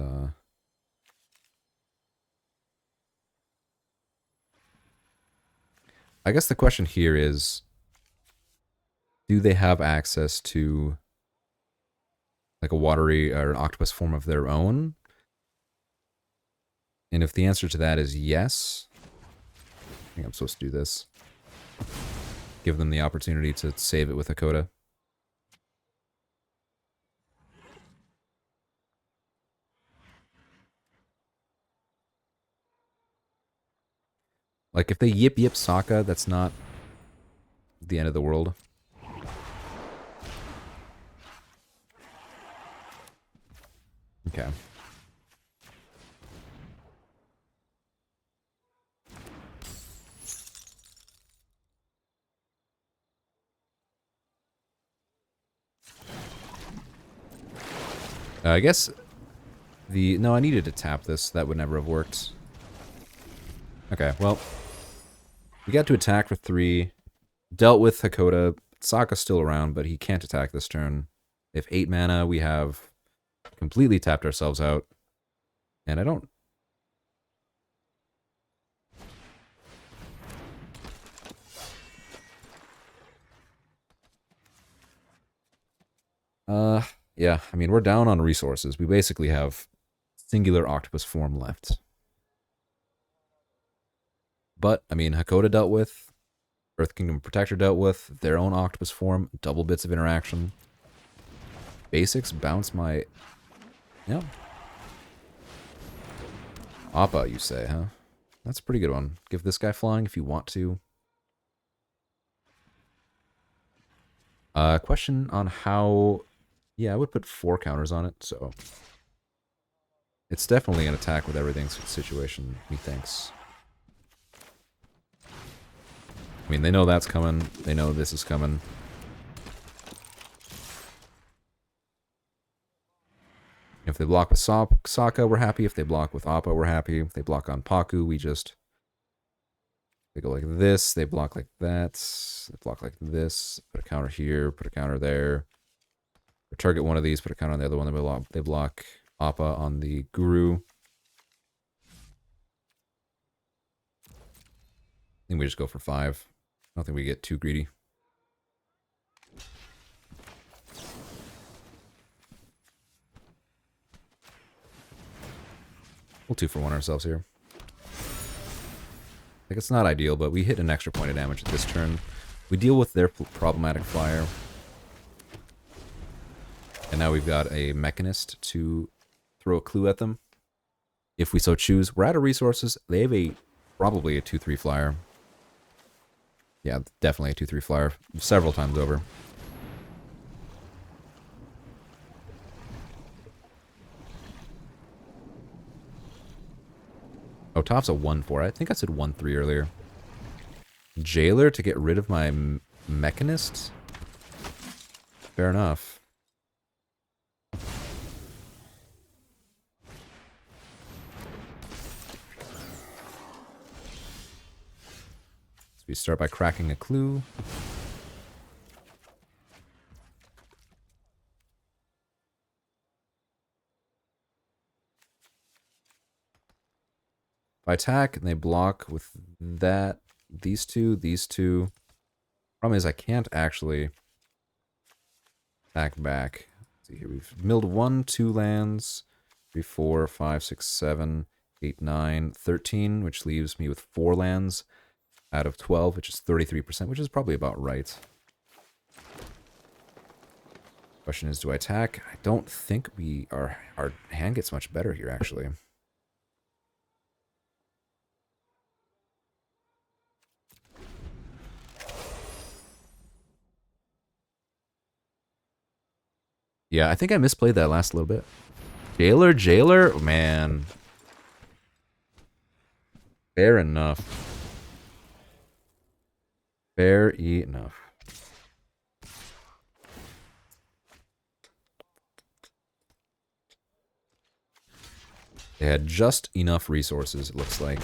I guess the question here is, do they have access to like a watery or an octopus form of their own? And if the answer to that is yes, I think I'm supposed to do this. Give them the opportunity to save it with a coda. Like, if they yip Sokka, that's not the end of the world. Okay. I guess no, I needed to tap this. That would never have worked. Okay, well, we got to attack for 3. Dealt with Hakoda. Sokka's still around, but he can't attack this turn. If 8 mana, we have completely tapped ourselves out. And I don't... yeah, I mean, we're down on resources. We basically have singular octopus form left. But, I mean, Hakoda dealt with, Earth Kingdom Protector dealt with, their own octopus form, double bits of interaction. Basics bounce my... Yeah. Appa, you say, huh? That's a pretty good one. Give this guy flying if you want to. Question on how... Yeah, I would put 4 counters on it, so... It's definitely an attack with everything situation, methinks. I mean, they know that's coming. They know this is coming. If they block with Sokka, we're happy. If they block with Appa, we're happy. If they block on Pakku, we just... They go like this. They block like that. They block like this. Put a counter here. Put a counter there. Or target one of these. Put a counter on the other one. They block Appa on the Guru. I think we just go for 5. I don't think we get too greedy. We'll 2 for 1 ourselves here. Like, it's not ideal, but we hit an extra point of damage at this turn. We deal with their problematic flyer. And now we've got a Mechanist to throw a clue at them. If we so choose. We're out of resources. They have probably a 2-3 flyer. Yeah, definitely a 2-3 flyer. Several times over. Oh, top's a 1-4. I think I said 1-3 earlier. Jailer to get rid of my Mechanist? Fair enough. So we start by cracking a clue. If I attack and they block with that, these two. Problem is I can't actually attack back. Let's see here, we've milled 1, 2 lands, 3, 4, 5, 6, 7, 8, 9, 13, which leaves me with 4 lands out of 12, which is 33%, which is probably about right. Question is, do I attack? I don't think our hand gets much better here, actually. Yeah, I think I misplayed that last little bit. Jailer? Oh, man. Fair enough. Fair enough. They had just enough resources, it looks like.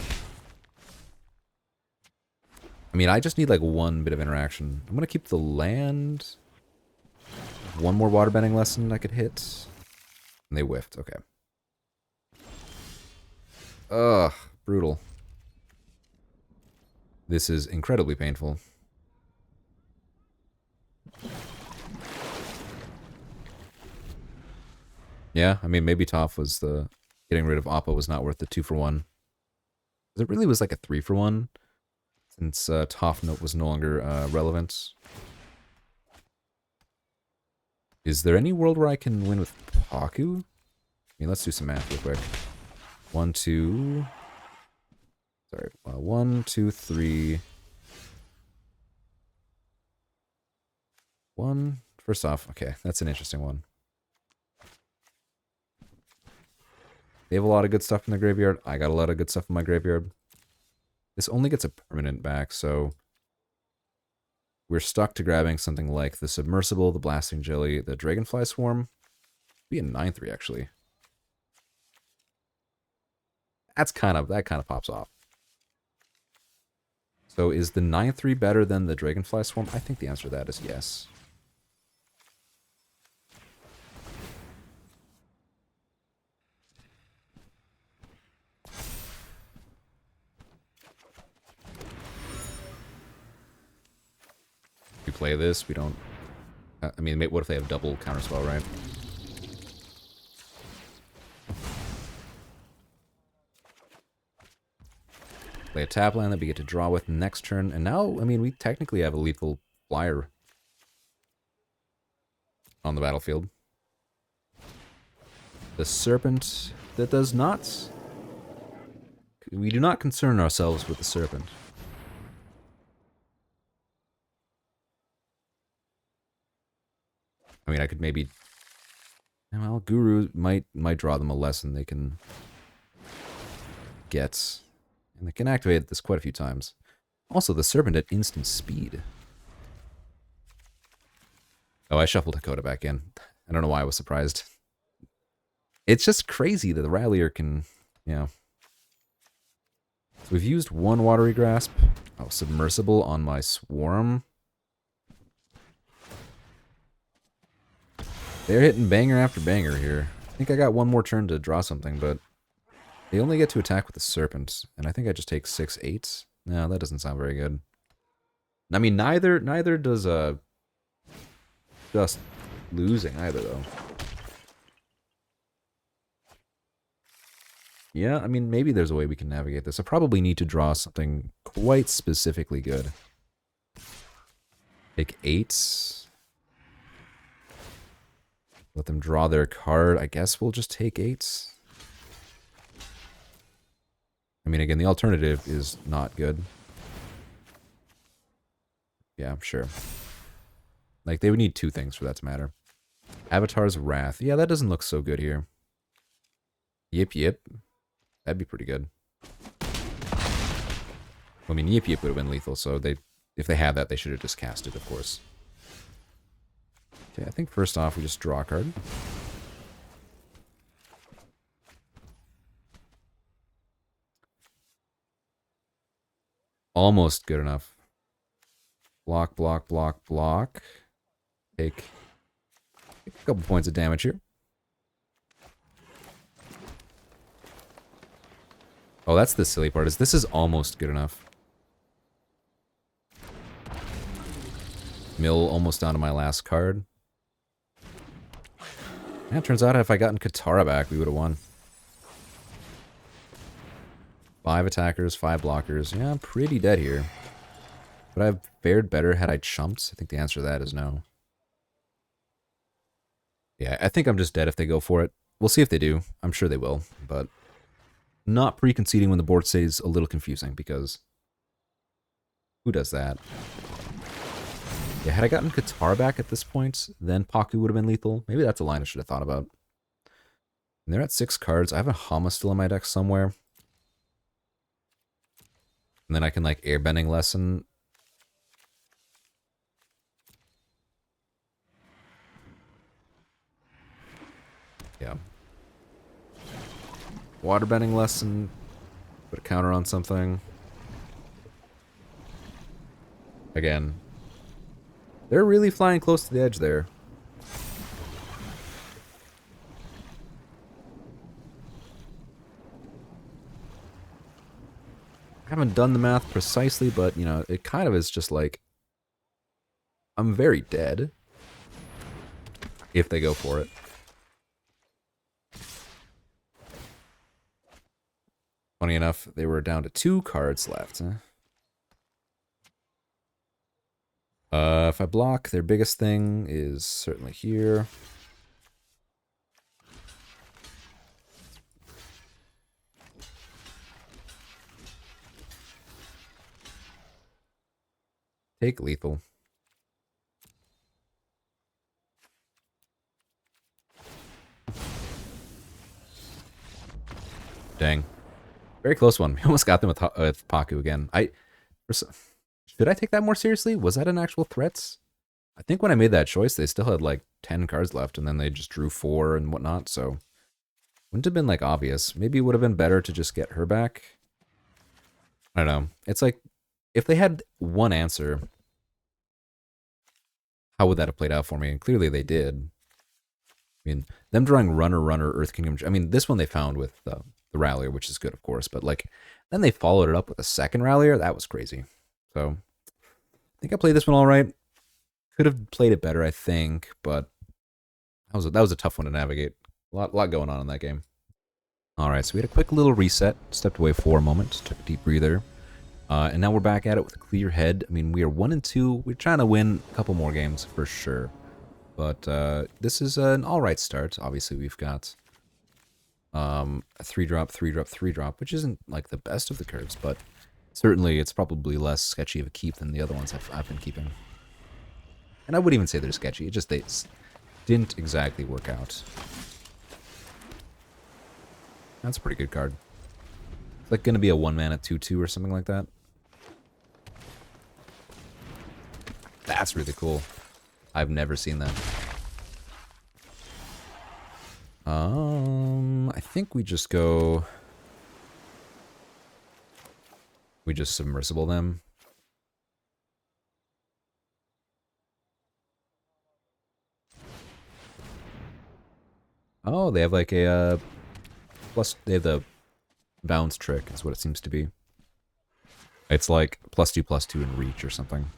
I mean, I just need like 1 bit of interaction. I'm going to keep the land. 1 more waterbending lesson I could hit. And they whiffed. Okay. Ugh. Brutal. This is incredibly painful. Yeah, I mean, maybe Toph was the... Getting rid of Appa was not worth the 2 for 1. It really was like a 3 for 1. Since Toph was no longer relevant. Is there any world where I can win with Pakku? I mean, let's do some math real quick. 1, 2... Sorry. 1, 2, 3... 1... First off, okay, that's an interesting one. They have a lot of good stuff in their graveyard. I got a lot of good stuff in my graveyard. This only gets a permanent back, so we're stuck to grabbing something like the Submersible, the Blasting Jelly, the Dragonfly Swarm. Be a 9/3 actually. That kind of pops off. So is the 9/3 better than the Dragonfly Swarm? I think the answer to that is yes. We play this, we don't... I mean, what if they have double counterspell, right? Play a tap land that we get to draw with next turn, and now, I mean, we technically have a lethal flyer on the battlefield. The Serpent that does not... We do not concern ourselves with the Serpent. I mean, I could maybe... Well, Guru might draw them a lesson they can get. And they can activate this quite a few times. Also, the Serpent at instant speed. Oh, I shuffled Dakota back in. I don't know why I was surprised. It's just crazy that the Rallier can, you know... So we've used one Watery Grasp. Oh, Submersible on my Swarm. They're hitting banger after banger here. I think I got one more turn to draw something, but they only get to attack with the Serpent, and I think I just take 6/8. No, that doesn't sound very good. I mean, neither does just losing either, though. Yeah, I mean, maybe there's a way we can navigate this. I probably need to draw something quite specifically good. Take 8. Let them draw their card. I guess we'll just take 8. I mean, again, the alternative is not good. Yeah, sure. Like, they would need 2 things for that to matter. Avatar's Wrath. Yeah, that doesn't look so good here. Yip Yip. That'd be pretty good. I mean, Yip Yip would have been lethal, so if they had that, they should have just cast it, of course. Okay, I think first off, we just draw a card. Almost good enough. Block, block, block, block. Take a couple points of damage here. Oh, that's the silly part, is this is almost good enough. Mill almost down to my last card. Yeah, it turns out if I gotten Katara back, we would have won. 5 attackers, 5 blockers. Yeah, I'm pretty dead here. Would I have fared better had I chumped? I think the answer to that is no. Yeah, I think I'm just dead if they go for it. We'll see if they do. I'm sure they will, but not pre-conceding when the board stays a little confusing, because who does that? Yeah, had I gotten Katara back at this point, then Pakku would have been lethal. Maybe that's a line I should have thought about. And they're at 6 cards. I have a Hama still in my deck somewhere. And then I can, like, Airbending Lesson. Yeah. Waterbending Lesson. Put a counter on something. Again. They're really flying close to the edge there. I haven't done the math precisely, but, you know, it kind of is just like, I'm very dead if they go for it. Funny enough, they were down to 2 cards left. If I block, their biggest thing is certainly here. Take lethal. Dang. Very close one. We almost got them with Pakku again. Should I take that more seriously? Was that an actual threat? I think when I made that choice, they still had like 10 cards left, and then they just drew 4 and whatnot, so wouldn't have been like obvious. Maybe it would have been better to just get her back. I don't know. It's like, if they had one answer, how would that have played out for me? And clearly they did. I mean, them drawing Runner, Earth Kingdom. I mean, this one they found with the Rallier, which is good, of course, but like, then they followed it up with a second Rallier. That was crazy. So, I think I played this one all right. Could have played it better, I think, but that was a tough one to navigate. A lot going on in that game. All right, so we had a quick little reset, stepped away for a moment, took a deep breather, and now we're back at it with a clear head. I mean, we are 1-2. We're trying to win a couple more games for sure, but this is an all right start. Obviously, we've got a 3-drop, 3-drop, 3-drop, which isn't like the best of the curves, but certainly it's probably less sketchy of a keep than the other ones I've been keeping. And I wouldn't even say they're sketchy. It just they didn't exactly work out. That's a pretty good card. It's like going to be a 1-mana 2/2 or something like that. That's really cool. I've never seen that. I think we just go... We just submersible them. Oh, they have like a... plus, they have the bounce trick, is what it seems to be. It's like +2/+2 in reach or something.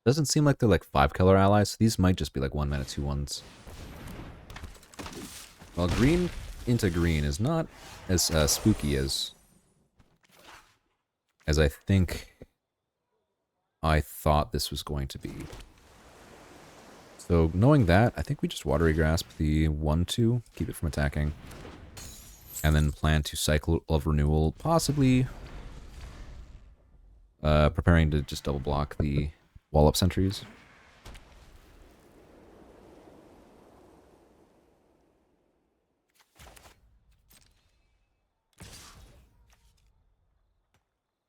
Doesn't seem like they're like 5-color allies, so these might just be like 1-mana 2/1s. Well, green into green is not as spooky as I think I thought this was going to be. So knowing that, I think we just Watery Grasp the 1/2, keep it from attacking, and then plan to Cycle of Renewal, possibly preparing to just double block the wall-up sentries.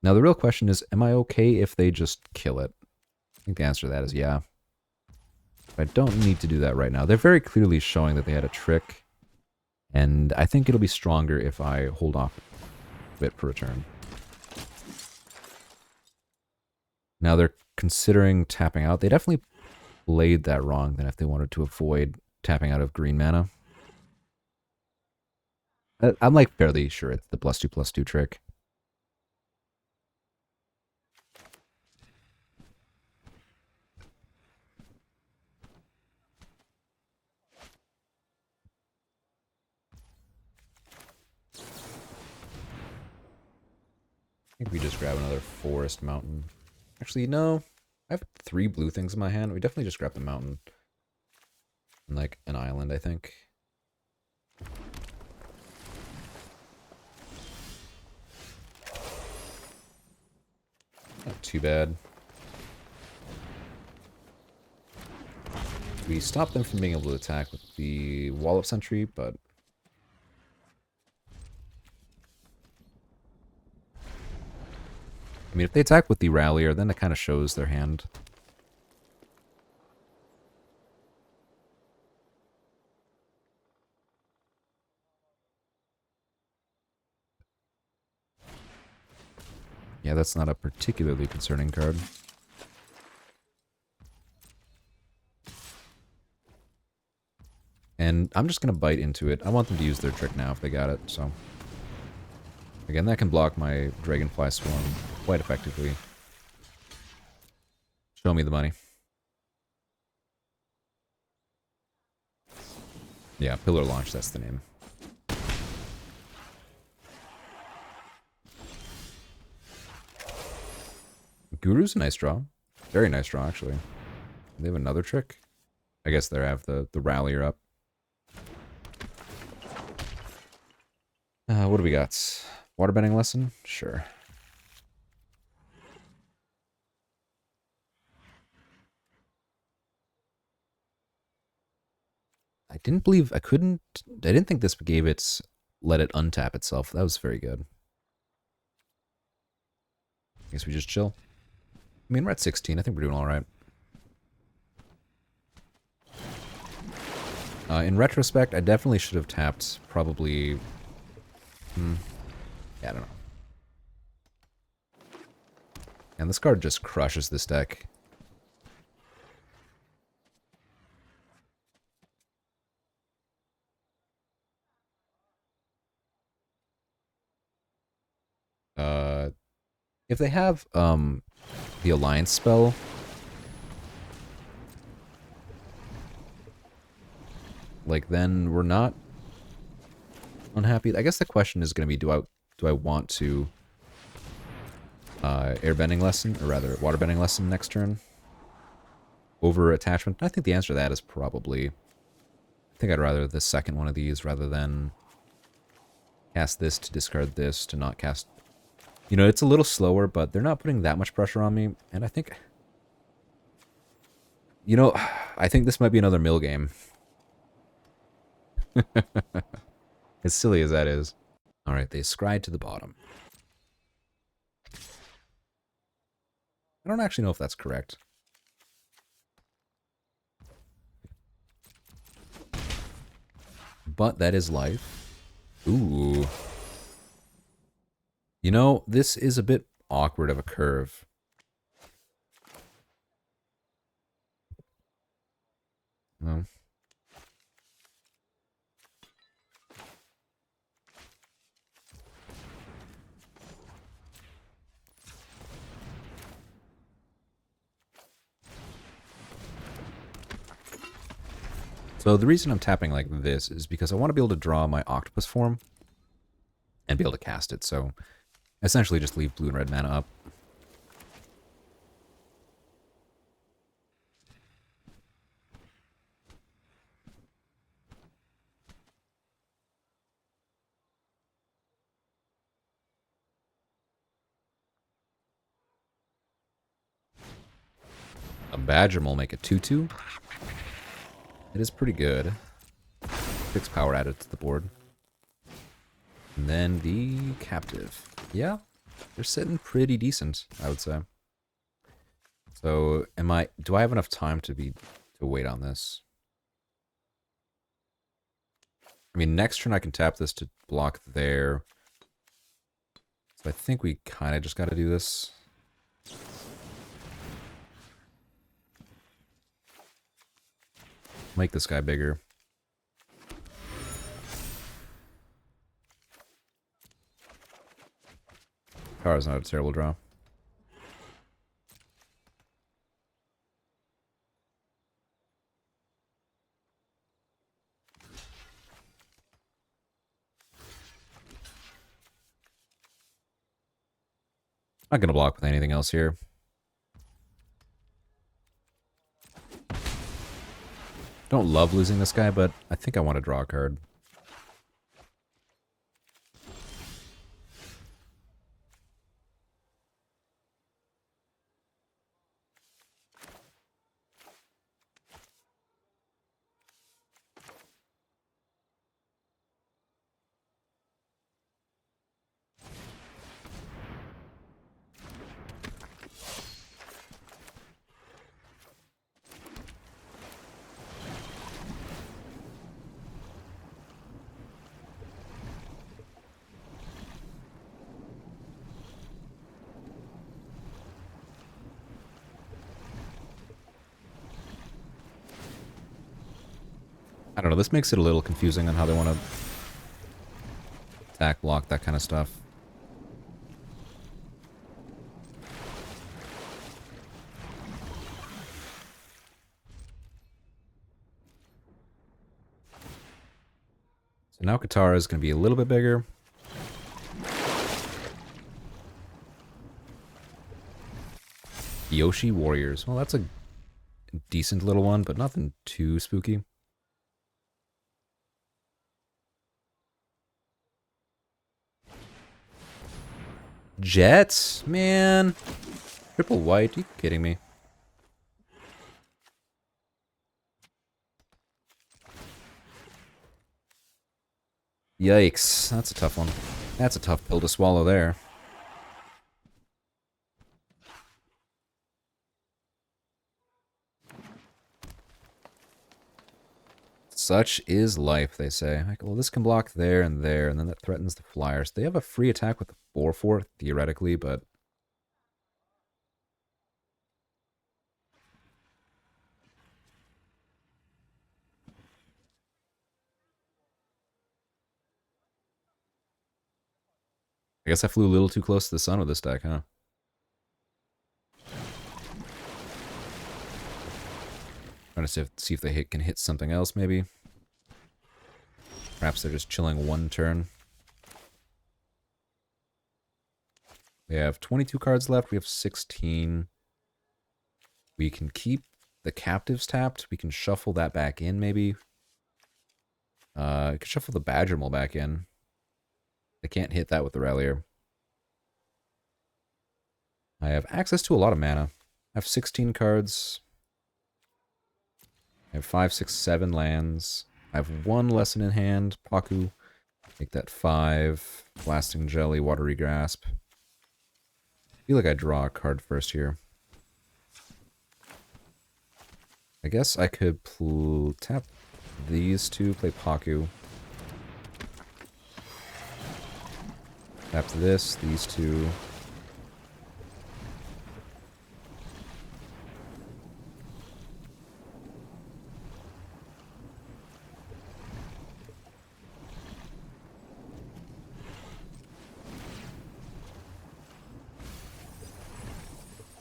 Now the real question is, am I okay if they just kill it? I think the answer to that is yeah. I don't need to do that right now. They're very clearly showing that they had a trick, and I think it'll be stronger if I hold off a bit per turn. Now they're considering tapping out. They definitely played that wrong then if they wanted to avoid tapping out of green mana. I'm like fairly sure it's the +2/+2 trick. I think we just grab another forest mountain. Actually, no. I have 3 blue things in my hand. We definitely just grab the mountain. And like an island, I think. Not too bad. We stopped them from being able to attack with the wall-up sentry, but... I mean, if they attack with the Rallier, then it kind of shows their hand. Yeah, that's not a particularly concerning card. And I'm just going to bite into it. I want them to use their trick now if they got it, so... Again, that can block my Dragonfly Swarm quite effectively. Show me the money. Yeah, Pillar Launch, that's the name. Guru's a nice draw. Very nice draw, actually. They have another trick? I guess they have the Rallier up. What do we got? Waterbending lesson? Sure. didn't think this gave it, let it untap itself. That was very good. I guess we just chill. I mean, we're at 16. I think we're doing all right. In retrospect, I definitely should have tapped probably... yeah, I don't know. And this card just crushes this deck. If they have the Alliance spell, like, then we're not unhappy. I guess the question is going to be, do I want to airbending lesson, or rather waterbending lesson next turn over attachment? I think the answer to that is probably, I think I'd rather the second one of these rather than cast this to discard this to not cast. You know, it's a little slower, but they're not putting that much pressure on me, and I think, you know, I think this might be another mill game. As silly as that is. Alright, they scryed to the bottom. I don't actually know if that's correct. But that is life. Ooh. You know, this is a bit awkward of a curve. No. So the reason I'm tapping like this is because I want to be able to draw my octopus form and be able to cast it. So essentially just leave blue and red mana up. A Badger will make a 2/2. It is pretty good. 6 power added to the board. And then the Captive. Yeah, they're sitting pretty decent, I would say. So, do I have enough time to wait on this? I mean, next turn I can tap this to block there. So I think we kind of just got to do this. Make this guy bigger. Power's not a terrible draw. Not gonna block with anything else here. Don't love losing this guy, but I think I want to draw a card. I don't know, this makes it a little confusing on how they want to attack, block, that kind of stuff. So now Katara is going to be a little bit bigger. Yoshi Warriors. Well, that's a decent little one, but nothing too spooky. Jets? Man. Triple white? Are you kidding me? Yikes. That's a tough one. That's a tough pill to swallow there. Such is life, they say. Like, well, this can block there, and then that threatens the flyers. They have a free attack with the 4/4, theoretically, but... I guess I flew a little too close to the sun with this deck, huh? Trying to see if they can hit something else, maybe. Perhaps they're just chilling one turn. They have 22 cards left. We have 16. We can keep the captives tapped. We can shuffle that back in, maybe. I could shuffle the Badger Mole back in. They can't hit that with the Rallier. I have access to a lot of mana. I have 16 cards. I have 5, 6, 7 lands. I have 1 lesson in hand. Pakku. Make that 5. Blasting Jelly, Watery Grasp. I feel like I draw a card first here. I guess I could tap these two, play Pakku. Tap this, these two.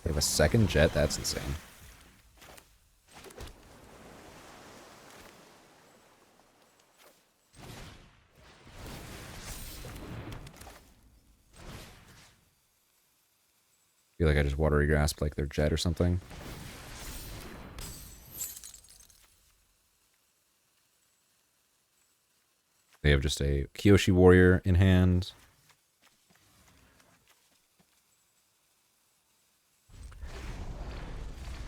They have a second jet? That's insane. I feel like I just Watery Grasp like their jet or something. They have just a Kyoshi Warrior in hand.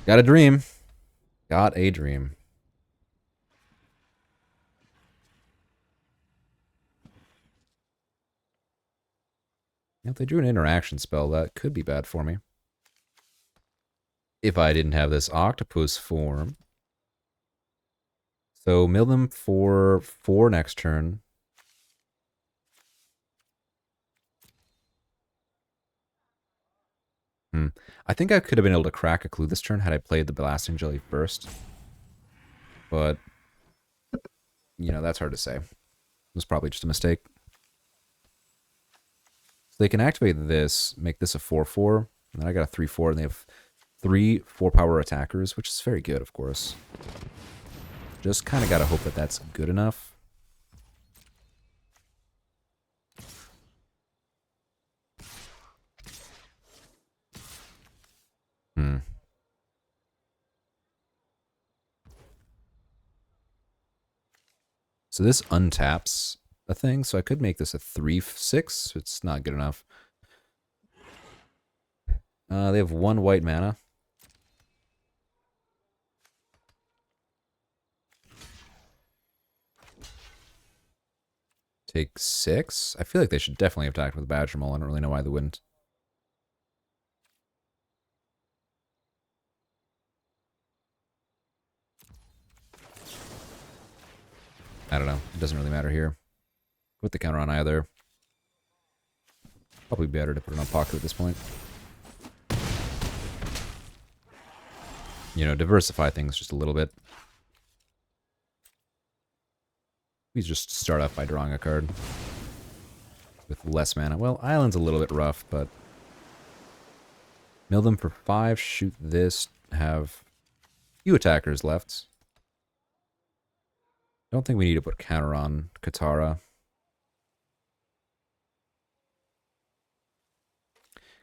Got a dream. Got a dream. If they drew an interaction spell, that could be bad for me. If I didn't have this octopus form. So mill them for 4 next turn. I think I could have been able to crack a clue this turn had I played the Blasting Jelly first. But, you know, that's hard to say. It was probably just a mistake. So they can activate this, make this a 4/4, and then I got a 3/4, and they have 3 4-power attackers, which is very good, of course. Just kind of got to hope that that's good enough. So this untaps a thing, so I could make this a 3/6. It's not good enough. They have 1 white mana. Take 6. I feel like they should definitely have attacked with Badger Mole. I don't really know why they wouldn't. I don't know. It doesn't really matter here. Put the counter on either. Probably better to put it on Pakku at this point. You know, diversify things just a little bit. We just start off by drawing a card with less mana. Well, Island's a little bit rough, but mill them for 5, shoot this, have few attackers left. Don't think we need to put counter on Katara.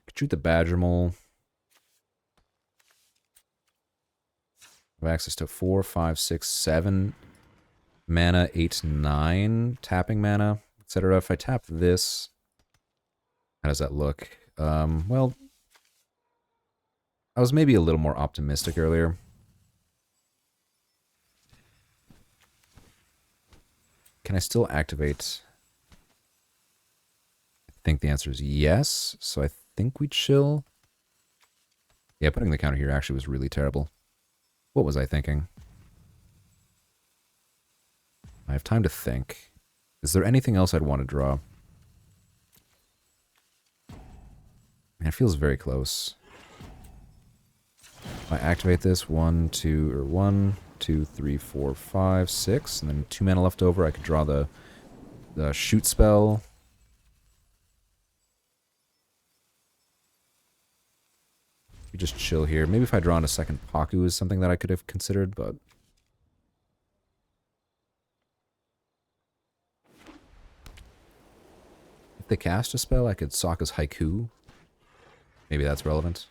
Could shoot the Badger Mole. Have access to 4, 5, 6, 7 mana, 8, 9 tapping mana, etc. If I tap this, how does that look? Well, I was maybe a little more optimistic earlier. Can I still activate think the answer is yes, so I think we chill. Yeah, putting the counter here actually was really terrible. What was I thinking? I have time to think. Is there anything else I'd want to draw? Man, it feels very close. If I activate this, 1, 2, 3, 4, 5, 6, and then 2 mana left over, I could draw the shoot spell. We just chill here. Maybe if I draw in a second Pakku is something that I could have considered, but if they cast a spell, I could Sokka's Haiku. Maybe that's relevant.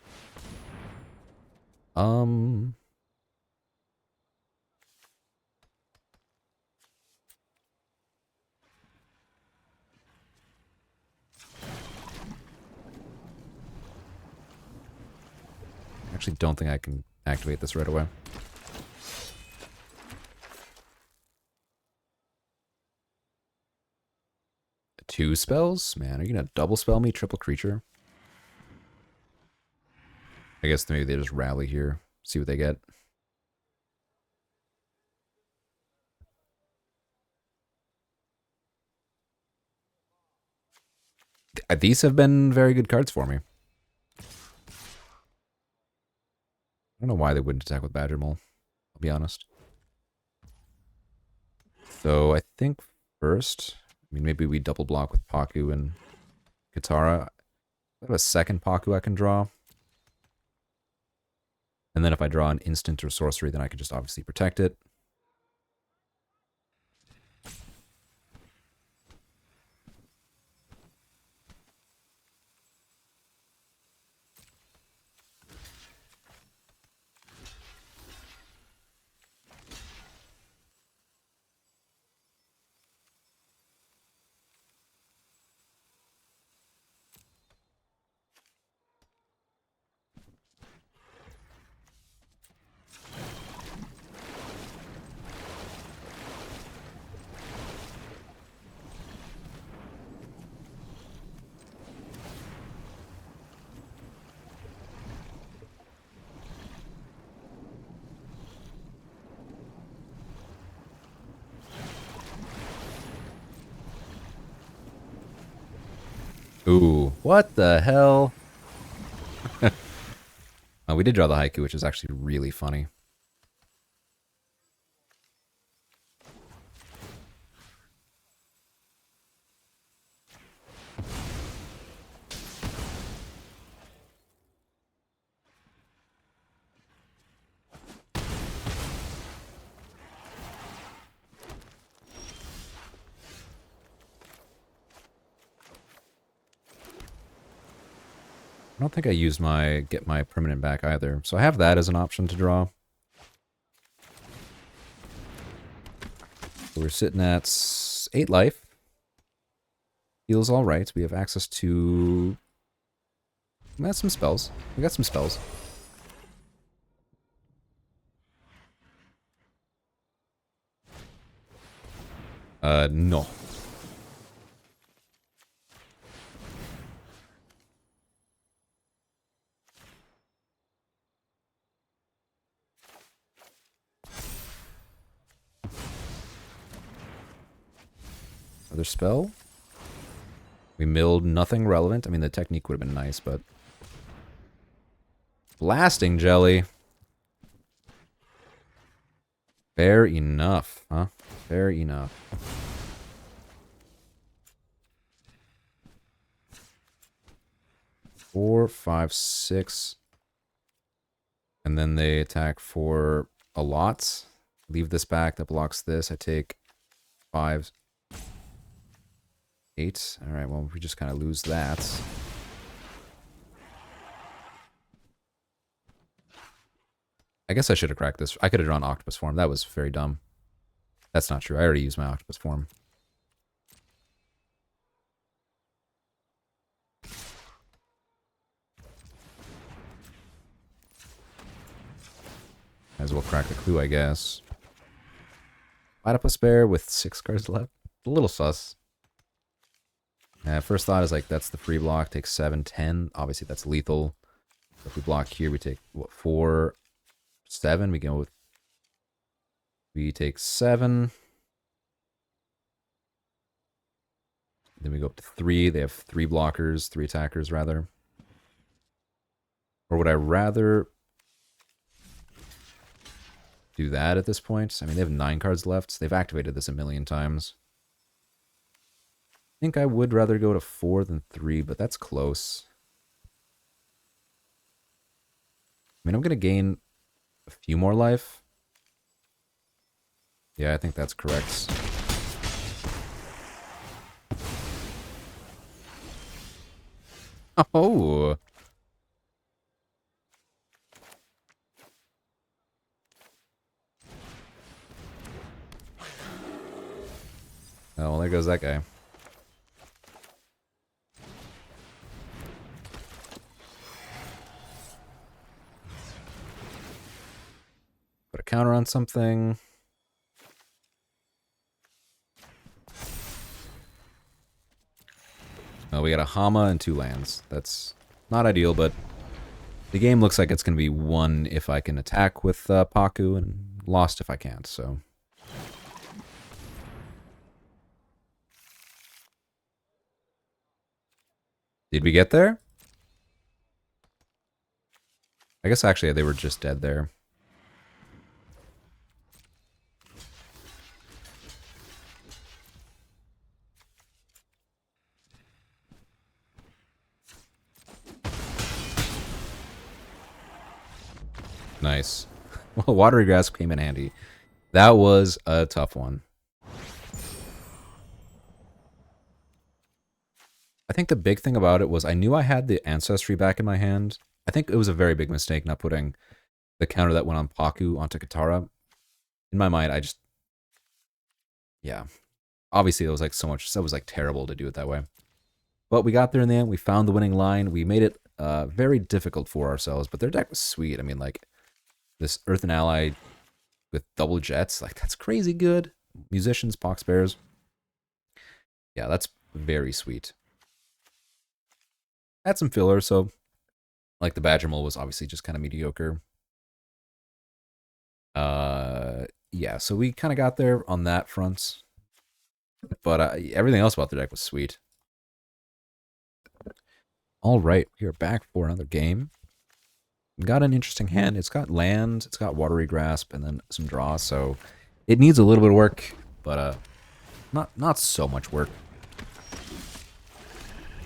I actually don't think I can activate this right away. Two spells? Man, are you gonna double spell me, triple creature? I guess maybe they just rally here, see what they get. These have been very good cards for me. I don't know why they wouldn't attack with Badger Mole, I'll be honest. So I think first, I mean, maybe we double block with Pakku and Katara. I have a second Pakku I can draw. And then if I draw an instant or sorcery, then I can just obviously protect it. Ooh, what the hell? We did draw the Haiku, which is actually really funny. I don't think I used my get my permanent back either. So I have that as an option to draw. So we're sitting at 8 life. Feels alright. We have access to... We got some spells. We got some spells. No. Another spell. We milled nothing relevant. I mean, the technique would have been nice, but... Blasting Jelly. Fair enough, huh? Fair enough. Four, 5, 6. And then they attack for a lot. Leave this back, that blocks this. I take 5, 8. Alright, well, we just kind of lose that. I guess I should have cracked this. I could have drawn Octopus Form. That was very dumb. That's not true. I already used my Octopus Form. Might as well crack the clue, I guess. Platypus Bear with 6 cards left. A little sus. First thought is like, that's the free block, takes 7, 10. Obviously, that's lethal. So if we block here, we take, what, 4, 7? We go with... We take 7. Then we go up to 3. They have 3 blockers, 3 attackers, rather. Or would I rather do that at this point? I mean, they have 9 cards left. They've activated this a million times. I think I would rather go to 4 than 3, but that's close. I mean, I'm going to gain a few more life. Yeah, I think that's correct. Oh! Oh, well, there goes that guy. Put a counter on something. Oh, we got a Hama and 2 lands. That's not ideal, but the game looks like it's going to be won if I can attack with Pakku and lost if I can't, so... Did we get there? I guess actually they were just dead there. Nice. Well, watery grass came in handy. That was a tough one. I think the big thing about it was I knew I had the Ancestry back in my hand. I think it was a very big mistake not putting the counter that went on Pakku onto Katara. In my mind, I just... Yeah. Obviously, it was like so much... That was like terrible to do it that way. But we got there in the end. We found the winning line. We made it very difficult for ourselves. But their deck was sweet. I mean, like, this Earthen Ally with double jets, like, that's crazy good. Musicians, Pox Bears. Yeah, that's very sweet. Had some filler, so like the Badger Mole was obviously just kind of mediocre. Yeah, so we kind of got there on that front. But everything else about the deck was sweet. All right, we are back for another game. Got an interesting hand. It's got land, it's got Watery Grasp, and then some draw, so it needs a little bit of work, but not so much work.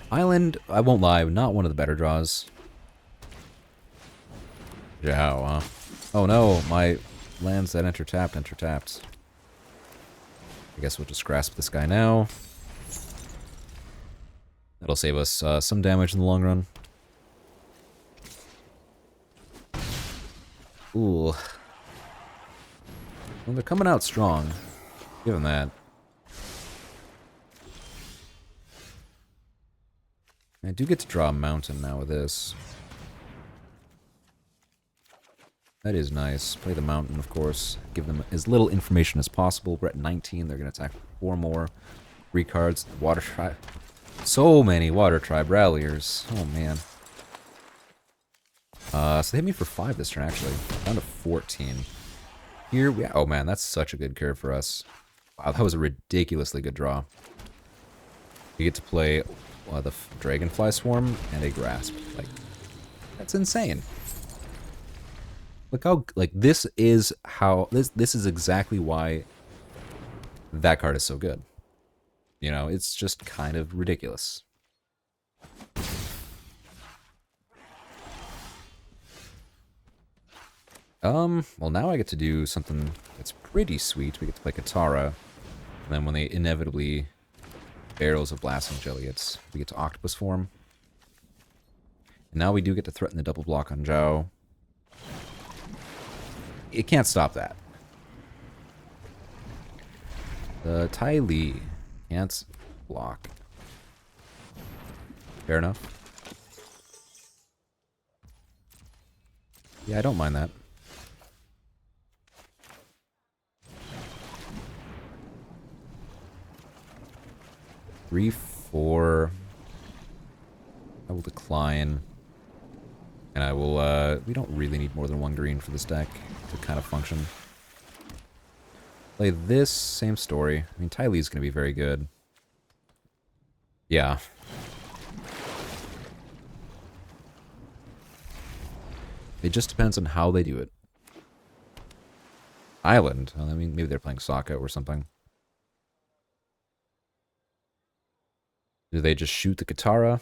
Island, I won't lie, not one of the better draws. Yeah, oh no, my lands that enter tapped. I guess we'll just grasp this guy now. That'll save us some damage in the long run. Ooh. Well, they're coming out strong. Give them that. I do get to draw a mountain now with this. That is nice. Play the mountain, of course. Give them as little information as possible. We're at 19. They're going to attack 4 more. 3 cards. Water Tribe. So many Water Tribe Ralliers. Oh, man. So they hit me for 5 this turn, actually. Down to 14. Here we... Oh, man, that's such a good curve for us. Wow, that was a ridiculously good draw. We get to play the Dragonfly Swarm and a Grasp. Like, that's insane. Look how, like, this is how, this is exactly why that card is so good. You know, it's just kind of ridiculous. Well, now I get to do something that's pretty sweet. We get to play Katara, and then when they inevitably Barrels of Blasting Jelliets, we get to Octopus form. And now we do get to threaten the double block on Zhao. It can't stop that. The Tai Li can't block. Fair enough. Yeah, I don't mind that. Three, 4. I will decline. And I will, we don't really need more than 1 green for this deck to kind of function. Play this, same story. I mean, Ty Lee's going to be very good. Yeah. It just depends on how they do it. Island. Well, I mean, maybe they're playing Sokka or something. Do they just shoot the Katara?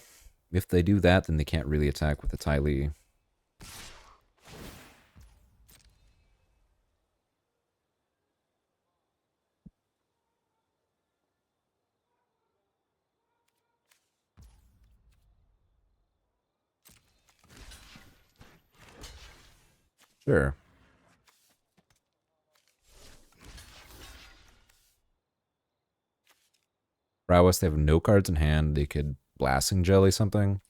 If they do that, then they can't really attack with the Ty Lee. Sure. Prowess, they have no cards in hand. They could Blasting Jelly something.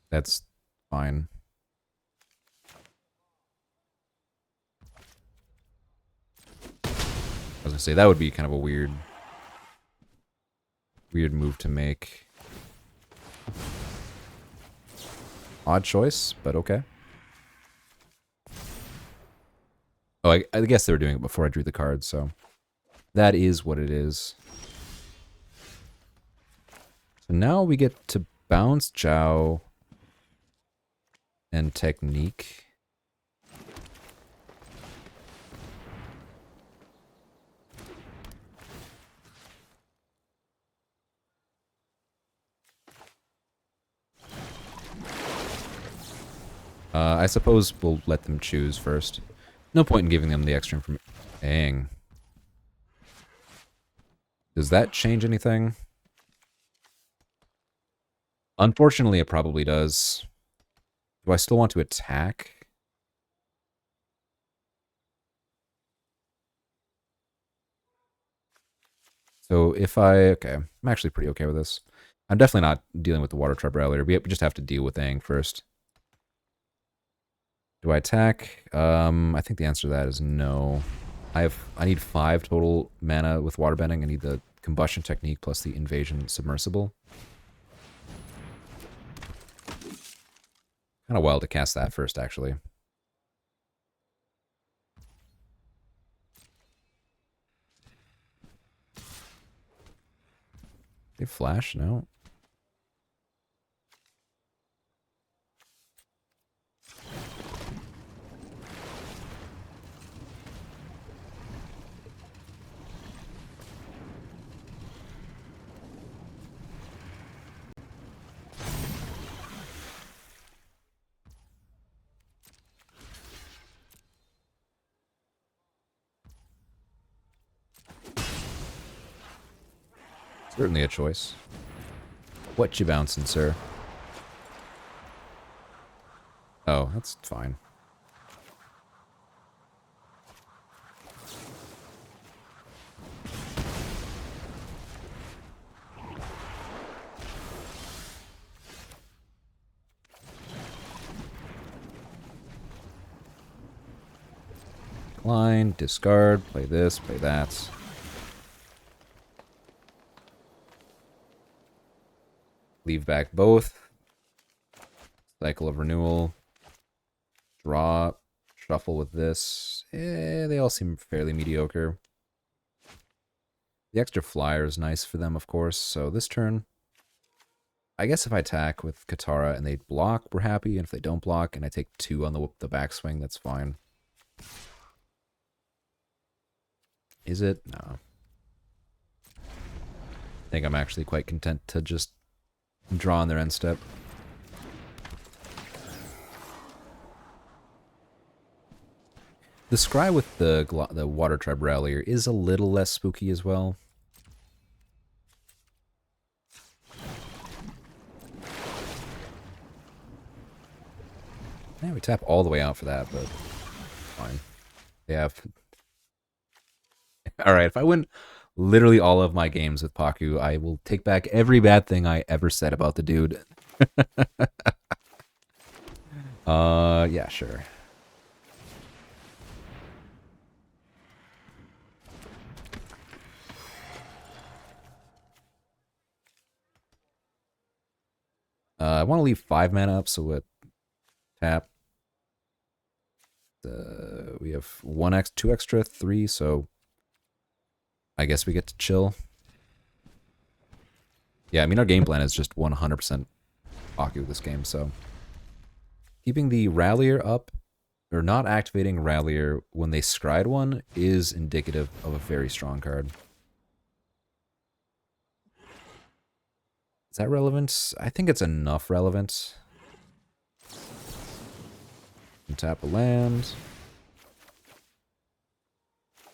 That's fine. I was gonna say, that would be kind of a weird move to make. Odd choice, but okay. Oh, I guess they were doing it before I drew the cards, so that is what it is. So now we get to bounce Zhao and Technique. I suppose we'll let them choose first. No point in giving them the extra information. Dang. Does that change anything? Unfortunately, it probably does. Do I still want to attack? So if okay, I'm actually pretty okay with this. I'm definitely not dealing with the Water Trap Rallier. We just have to deal with Aang first. Do I attack? I think the answer to that is no. I need 5 total mana with Waterbending. I need the Combustion Technique plus the Invasion Submersible. Kind of wild to cast that first, actually. They flash? No. Certainly a choice. What you bouncing, sir? Oh, that's fine. Line, discard, play this, play that. Leave back both. Cycle of renewal. Draw, shuffle with this. They all seem fairly mediocre. The extra flyer is nice for them, of course. So this turn, I guess if I attack with Katara and they block, we're happy. And if they don't block and I take 2 on the backswing, that's fine. Is it? No. I think I'm actually quite content to just draw on their end step. The Scry with the Water Tribe Rallier is a little less spooky as well. Yeah, we tap all the way out for that, but fine. They have... Alright, if I win literally all of my games with Pakku, I will take back every bad thing I ever said about the dude. Yeah, sure. I want to leave 5 mana up, so it tap. We have 2 extra, 3, so I guess we get to chill. Yeah, I mean, our game plan is just 100% Pakku with this game, so keeping the Rallier up, or not activating Rallier when they scryed one, is indicative of a very strong card. Is that relevant? I think it's enough relevant. And tap a land.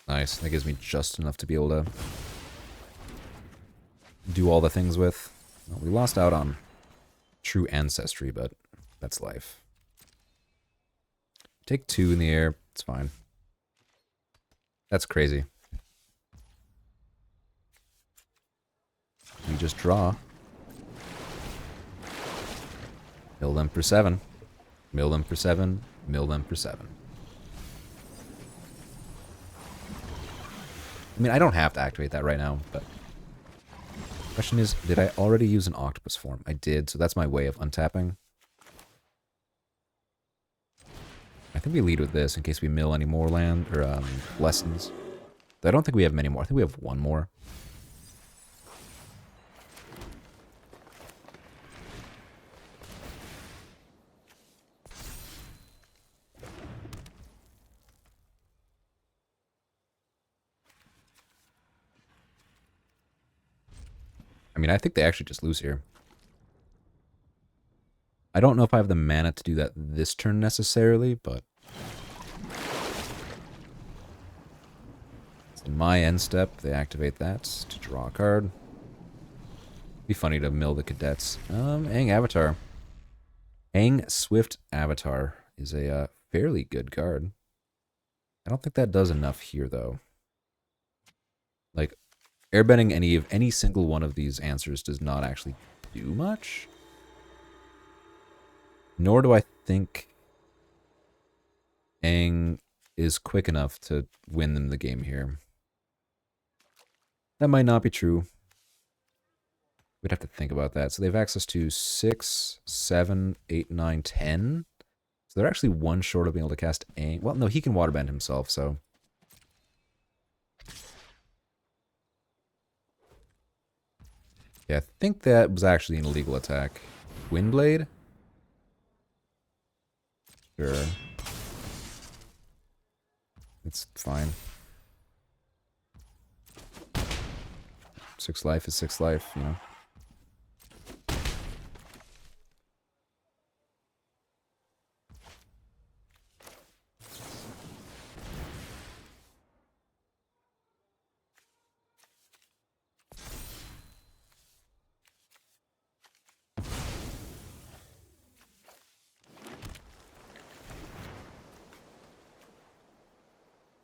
Nice. That gives me just enough to be able to do all the things with. Well, we lost out on true ancestry, but that's life. Take 2 in the air. It's fine. That's crazy. We just draw. Mill them for 7. Mill them for 7. Mill them for 7. I mean, I don't have to activate that right now, but the question is, did I already use an octopus form? I did, so that's my way of untapping. I think we lead with this in case we mill any more land, or lessons. I don't think we have many more. I think we have 1 more. I mean, I think they actually just lose here. I don't know if I have the mana to do that this turn necessarily, but in my end step, they activate that to draw a card. Be funny to mill the cadets. Aang Avatar. Aang Swift Avatar is a fairly good card. I don't think that does enough here, though. Like, airbending any single one of these answers does not actually do much. Nor do I think Aang is quick enough to win them the game here. That might not be true. We'd have to think about that. So they have access to 6, 7, 8, 9, 10. So they're actually 1 short of being able to cast Aang. Well, no, he can waterbend himself, so. Yeah, I think that was actually an illegal attack. Windblade? Sure. It's fine. 6 life is 6 life, you know.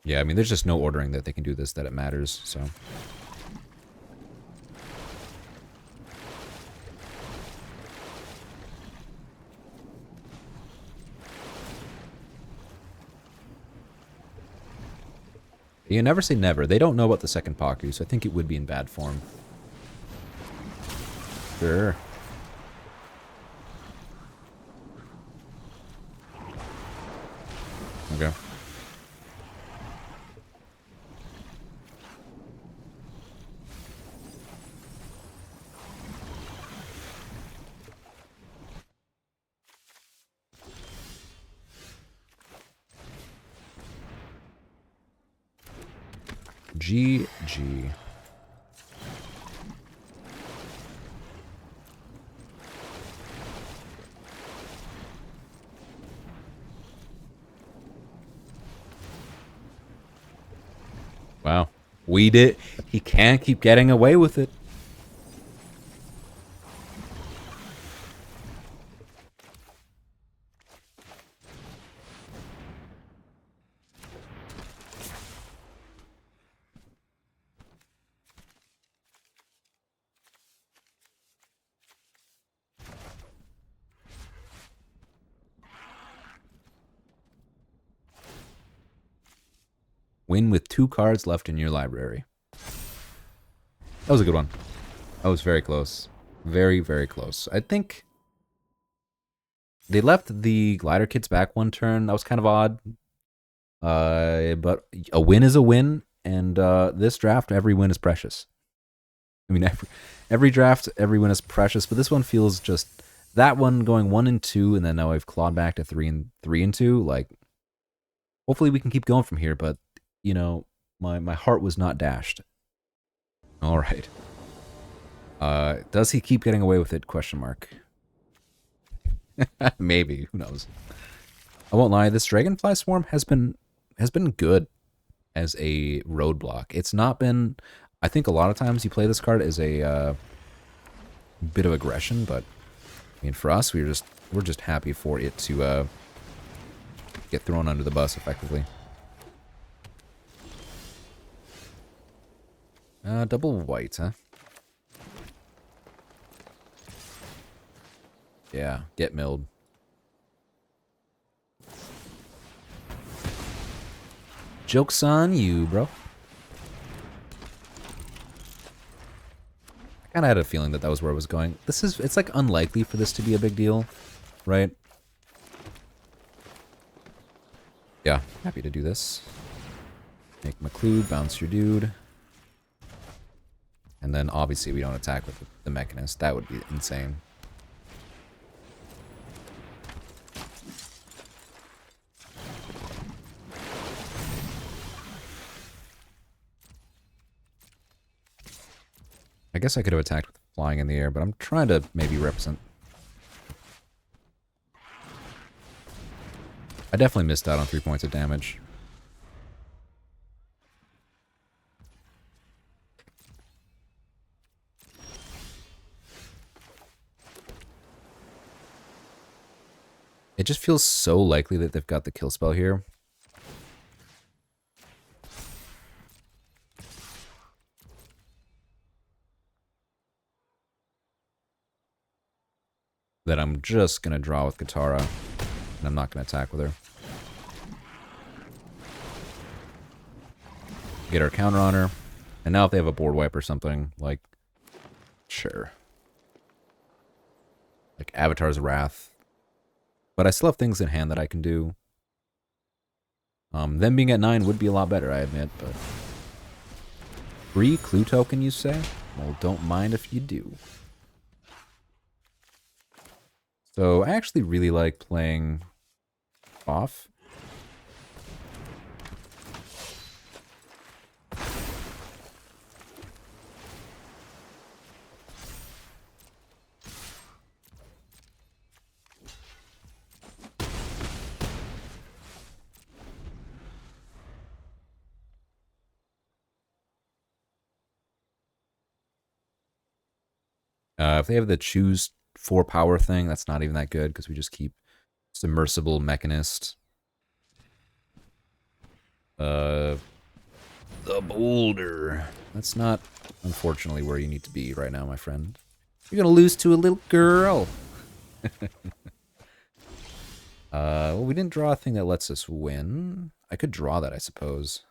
Yeah, I mean, there's just no ordering that they can do this that it matters, so. You never say never. They don't know about the second Pakku, so I think it would be in bad form. Sure. Okay. GG. Wow. We did. He can't keep getting away with it. Win with 2 cards left in your library. That was a good one. That was very close. Very, very close. I think They left the glider kits back one turn. That was kind of odd. But a win is a win, and this draft, every win is precious. I mean, every draft, every win is precious, but this one feels just that one going 1 and 2, and then now I've clawed back to 3 and 2. Like, hopefully we can keep going from here. But you know, my heart was not dashed. All right. Does he keep getting away with it? Question mark. Maybe. Who knows? I won't lie. This Dragonfly Swarm has been good as a roadblock. It's not been. I think a lot of times you play this card as a bit of aggression, but I mean, for us, we're just happy for it to get thrown under the bus effectively. Double white, huh? Yeah, get milled. Joke's on you, bro. I kind of had a feeling that was where it was going. It's like unlikely for this to be a big deal, right? Yeah, happy to do this. Make McClude, bounce your dude. And then obviously we don't attack with the Mechanist. That would be insane. I guess I could have attacked with flying in the air, but I'm trying to maybe represent. I definitely missed out on 3 points of damage. It just feels so likely that they've got the kill spell here. That I'm just going to draw with Katara, and I'm not going to attack with her. Get our counter on her, and now if they have a board wipe or something, like, sure. Like Avatar's Wrath. But I still have things in hand that I can do. Them being at 9 would be a lot better, I admit, but... Free clue token, you say? Well, don't mind if you do. So, I actually really like playing off. If they have the choose 4 power thing, that's not even that good because we just keep Submersible Mechanist. The Boulder. That's not, unfortunately, where you need to be right now, my friend. You're gonna lose to a little girl. Well, we didn't draw a thing that lets us win. I could draw that, I suppose.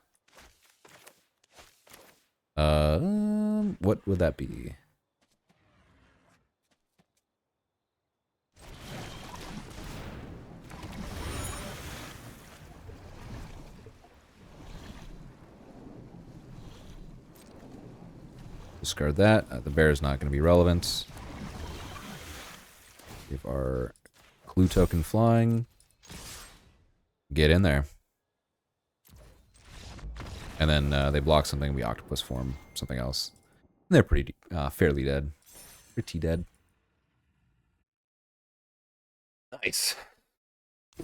What would that be? Discard that. The bear is not going to be relevant. Give our clue token flying. Get in there. And then they block something. We octopus form something else. And they're pretty fairly dead. Pretty dead. Nice.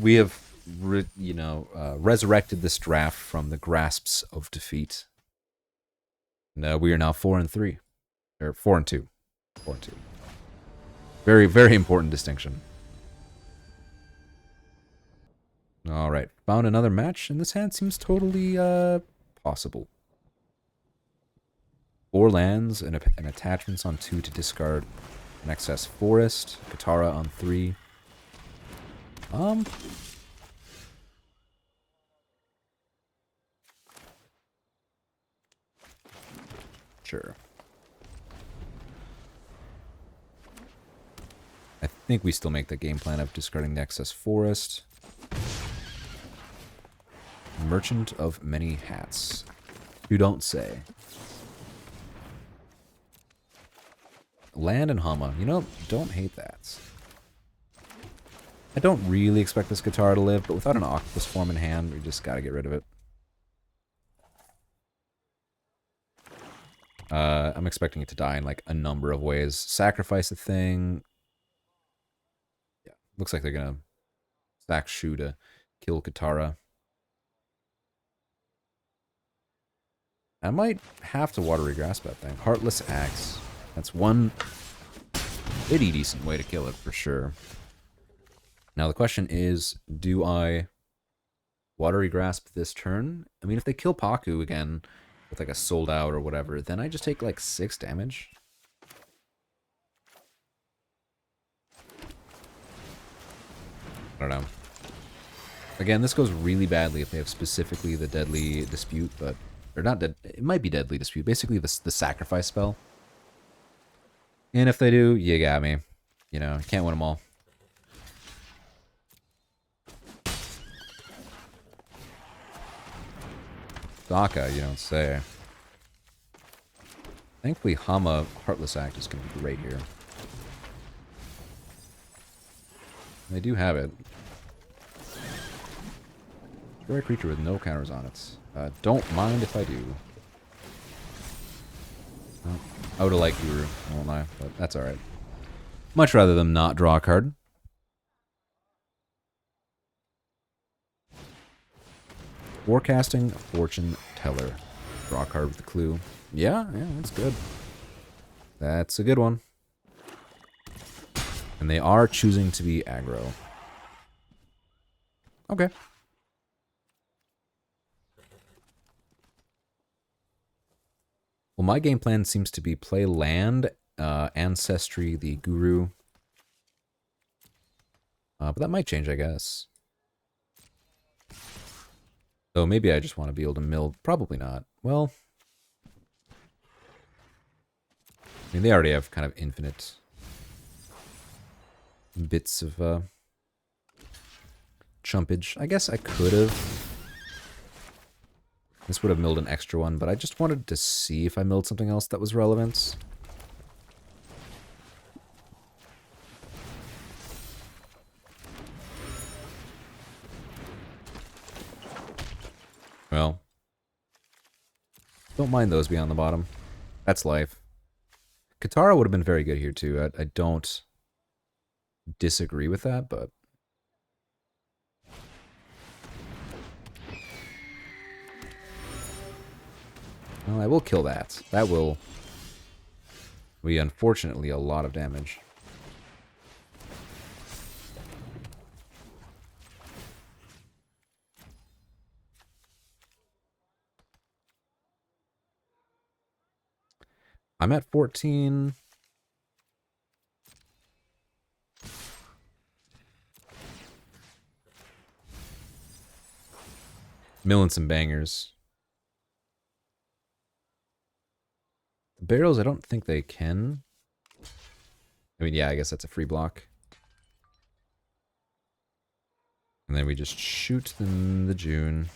We have, resurrected this draft from the grasps of defeat. And we are now 4 and 3, or 4 and 2, 4 and 2. Very, very important distinction. All right, found another match, and this hand seems totally possible. 4 lands and attachments on 2 to discard an excess forest. Katara on 3. Sure. think we still make the game plan of discarding the excess forest. Merchant of Many Hats. You don't say. Land and Hama. You know, don't hate that. I don't really expect this guitar to live, but without an octopus form in hand, we just gotta get rid of it. I'm expecting it to die in like a number of ways. Sacrifice a thing. Yeah, looks like they're gonna sack Shu to kill Katara. I might have to watery grasp that thing. Heartless Axe. That's one pretty decent way to kill it for sure. Now the question is, do I watery grasp this turn? I mean, if they kill Pakku again with like a sold out or whatever, then I just take like 6 damage. I don't know. Again, this goes really badly if they have specifically the Deadly Dispute, but... Or not dead. It might be Deadly Dispute. Basically, the sacrifice spell. And if they do, you got me. You know, can't win them all. Daka, you don't say. Thankfully, Hama Heartless Act is going to be great here. They do have it. Rare creature with no counters on it. Don't mind if I do. Well, I would have liked Guru, I won't lie, but that's alright. Much rather than not draw a card. Forecasting Fortune Teller. Draw a card with the clue. Yeah, that's good. That's a good one. And they are choosing to be aggro. Okay. Well, my game plan seems to be play land, Ancestry, the Guru. But that might change, I guess. So maybe I just want to be able to mill. Probably not. Well, I mean, they already have kind of infinite bits of chumpage. I guess I could have. This would have milled an extra one, but I just wanted to see if I milled something else that was relevant. Well, don't mind those being on the bottom. That's life. Katara would have been very good here too. I don't disagree with that, but... Well, I will kill that. That will be, unfortunately, a lot of damage. I'm at 14. Milling some bangers. The barrels, I don't think they can. I mean, yeah, I guess that's a free block. And then we just shoot them the June.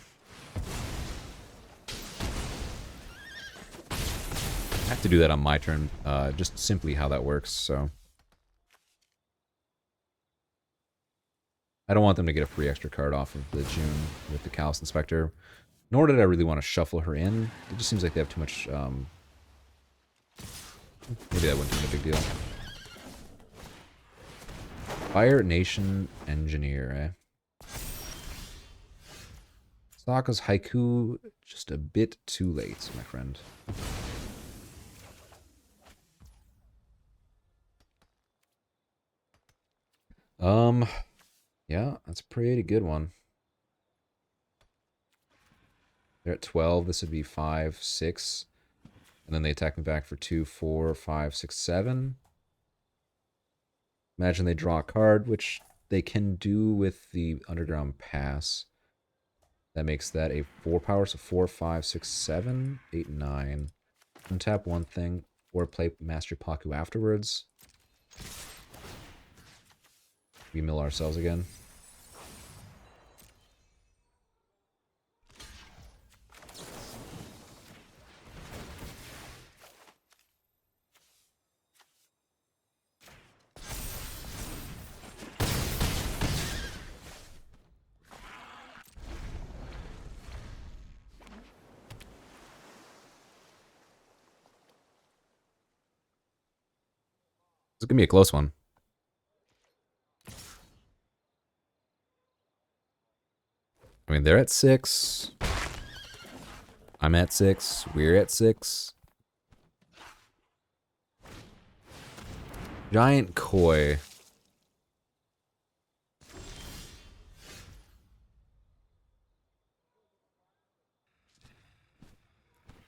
I have to do that on my turn, just simply how that works, so. I don't want them to get a free extra card off of the June with the Callous Inspector. Nor did I really want to shuffle her in. It just seems like they have too much, maybe that wouldn't be a big deal. Fire Nation Engineer, eh? Sokka's Haiku, just a bit too late, my friend. Yeah, that's a pretty good one. They're at 12, this would be 5, 6. And then they attack me back for 2, 4, 5, 6, 7. Imagine they draw a card, which they can do with the Underground Pass. That makes that a 4 power, so 4, 5, 6, 7, 8, 9. Untap one thing, or play Master Pakku afterwards. We mill ourselves again. It's gonna be a close one. I mean, they're at 6. I'm at 6. We're at 6. Giant Koi. I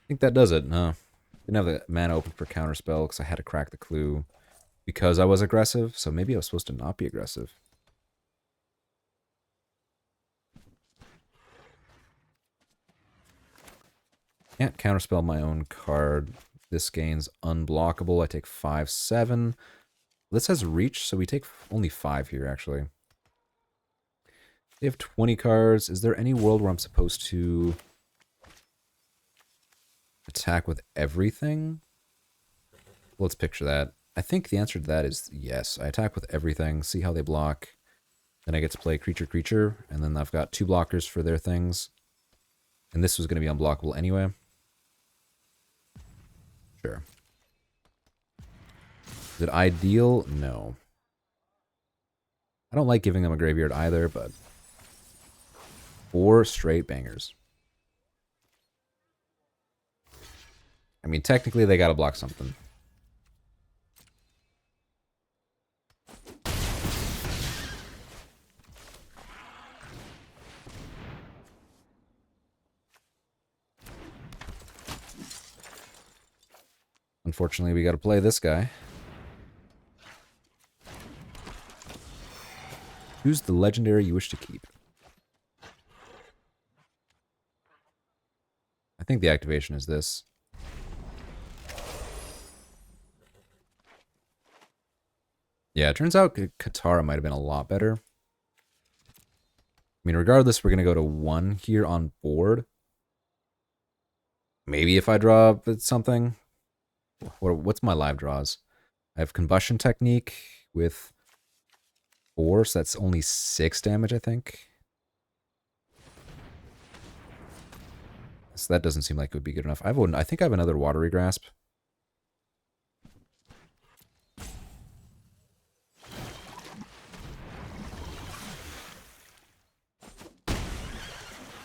think that does it. No. Didn't have the mana open for counterspell because I had to crack the clue because I was aggressive. So maybe I was supposed to not be aggressive. Can't counterspell my own card. This gains unblockable. I take 5, 7. This has reach, so we take only 5 here, actually. They have 20 cards. Is there any world where I'm supposed to attack with everything? Let's picture that. I think the answer to that is yes. I attack with everything, see how they block. Then I get to play creature, and then I've got 2 blockers for their things. And this was going to be unblockable anyway. Sure. Is it ideal? No. I don't like giving them a graveyard either, but 4 straight bangers. I mean, technically they gotta block something. Unfortunately, we gotta play this guy. Choose the legendary you wish to keep. I think the activation is this. Yeah, it turns out Katara might have been a lot better. I mean, regardless, we're going to go to 1 here on board. Maybe if I draw something. What's my live draws? I have Combustion Technique with 4, so that's only 6 damage, I think. So that doesn't seem like it would be good enough. I think I have another Watery Grasp.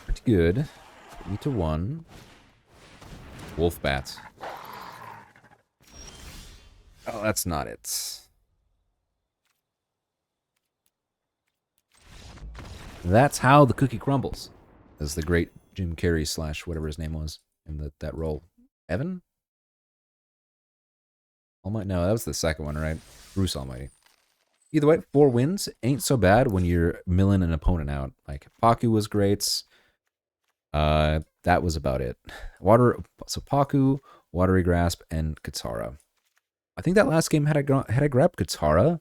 Pretty good. 3 to 1. Wolf Bats. Oh, that's not it. That's how the cookie crumbles. As the great Jim Carrey / whatever his name was in that role. Evan? Almighty? No, that was the second one, right? Bruce Almighty. Either way, 4 wins ain't so bad when you're milling an opponent out. Like, Pakku was great. That was about it. So Pakku, Watery Grasp, and Katara. I think that last game had I grabbed Katara, I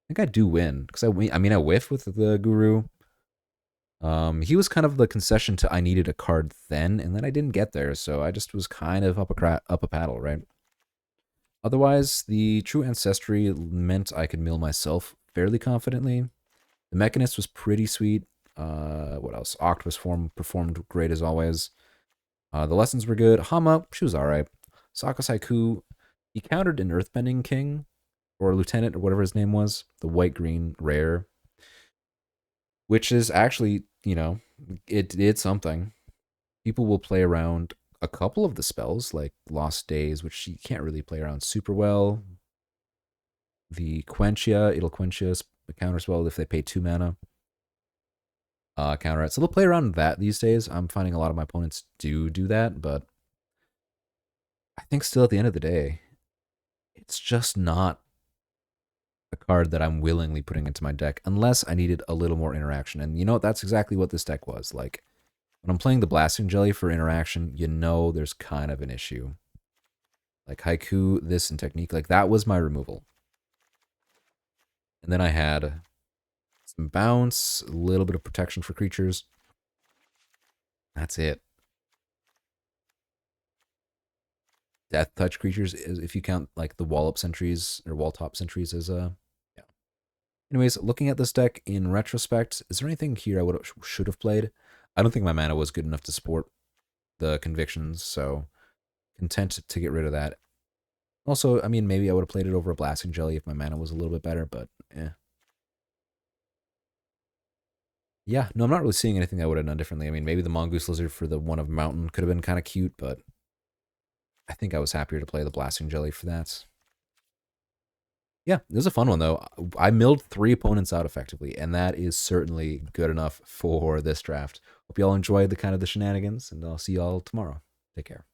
think I do win because I whiff with the Guru. He was kind of the concession to I needed a card then, and then I didn't get there, so I just was kind of up a paddle, right? Otherwise, the True Ancestry meant I could mill myself fairly confidently. The Mechanist was pretty sweet. What else? Octopus form performed great as always. The lessons were good. Hama, she was alright. Saka Saiku, he countered an Earthbending King, or Lieutenant, or whatever his name was, the white-green rare, which is actually, it did something. People will play around a couple of the spells, like Lost Days, which you can't really play around super well. The Quenchia, it'll quench us, the counterspell if they pay 2 mana. Counter it. So they'll play around that these days. I'm finding a lot of my opponents do that, but I think still at the end of the day, it's just not a card that I'm willingly putting into my deck unless I needed a little more interaction. And that's exactly what this deck was. Like, when I'm playing the Blasting Jelly for interaction, there's kind of an issue. Like Haiku, this, and Technique, like that was my removal. And then I had some bounce, a little bit of protection for creatures. That's it. Death touch creatures, if you count like the wall up sentries or wall top sentries as yeah. Anyways, looking at this deck in retrospect, is there anything here I should have played? I don't think my mana was good enough to support the convictions, so content to get rid of that. Also, I mean, maybe I would have played it over a blasting jelly if my mana was a little bit better, but yeah, no, I'm not really seeing anything I would have done differently. I mean, maybe the mongoose lizard for the one of mountain could have been kind of cute, but I think I was happier to play the blasting jelly for that. Yeah, it was a fun one though. I milled 3 opponents out effectively, and that is certainly good enough for this draft. Hope y'all enjoyed the kind of the shenanigans, and I'll see y'all tomorrow. Take care.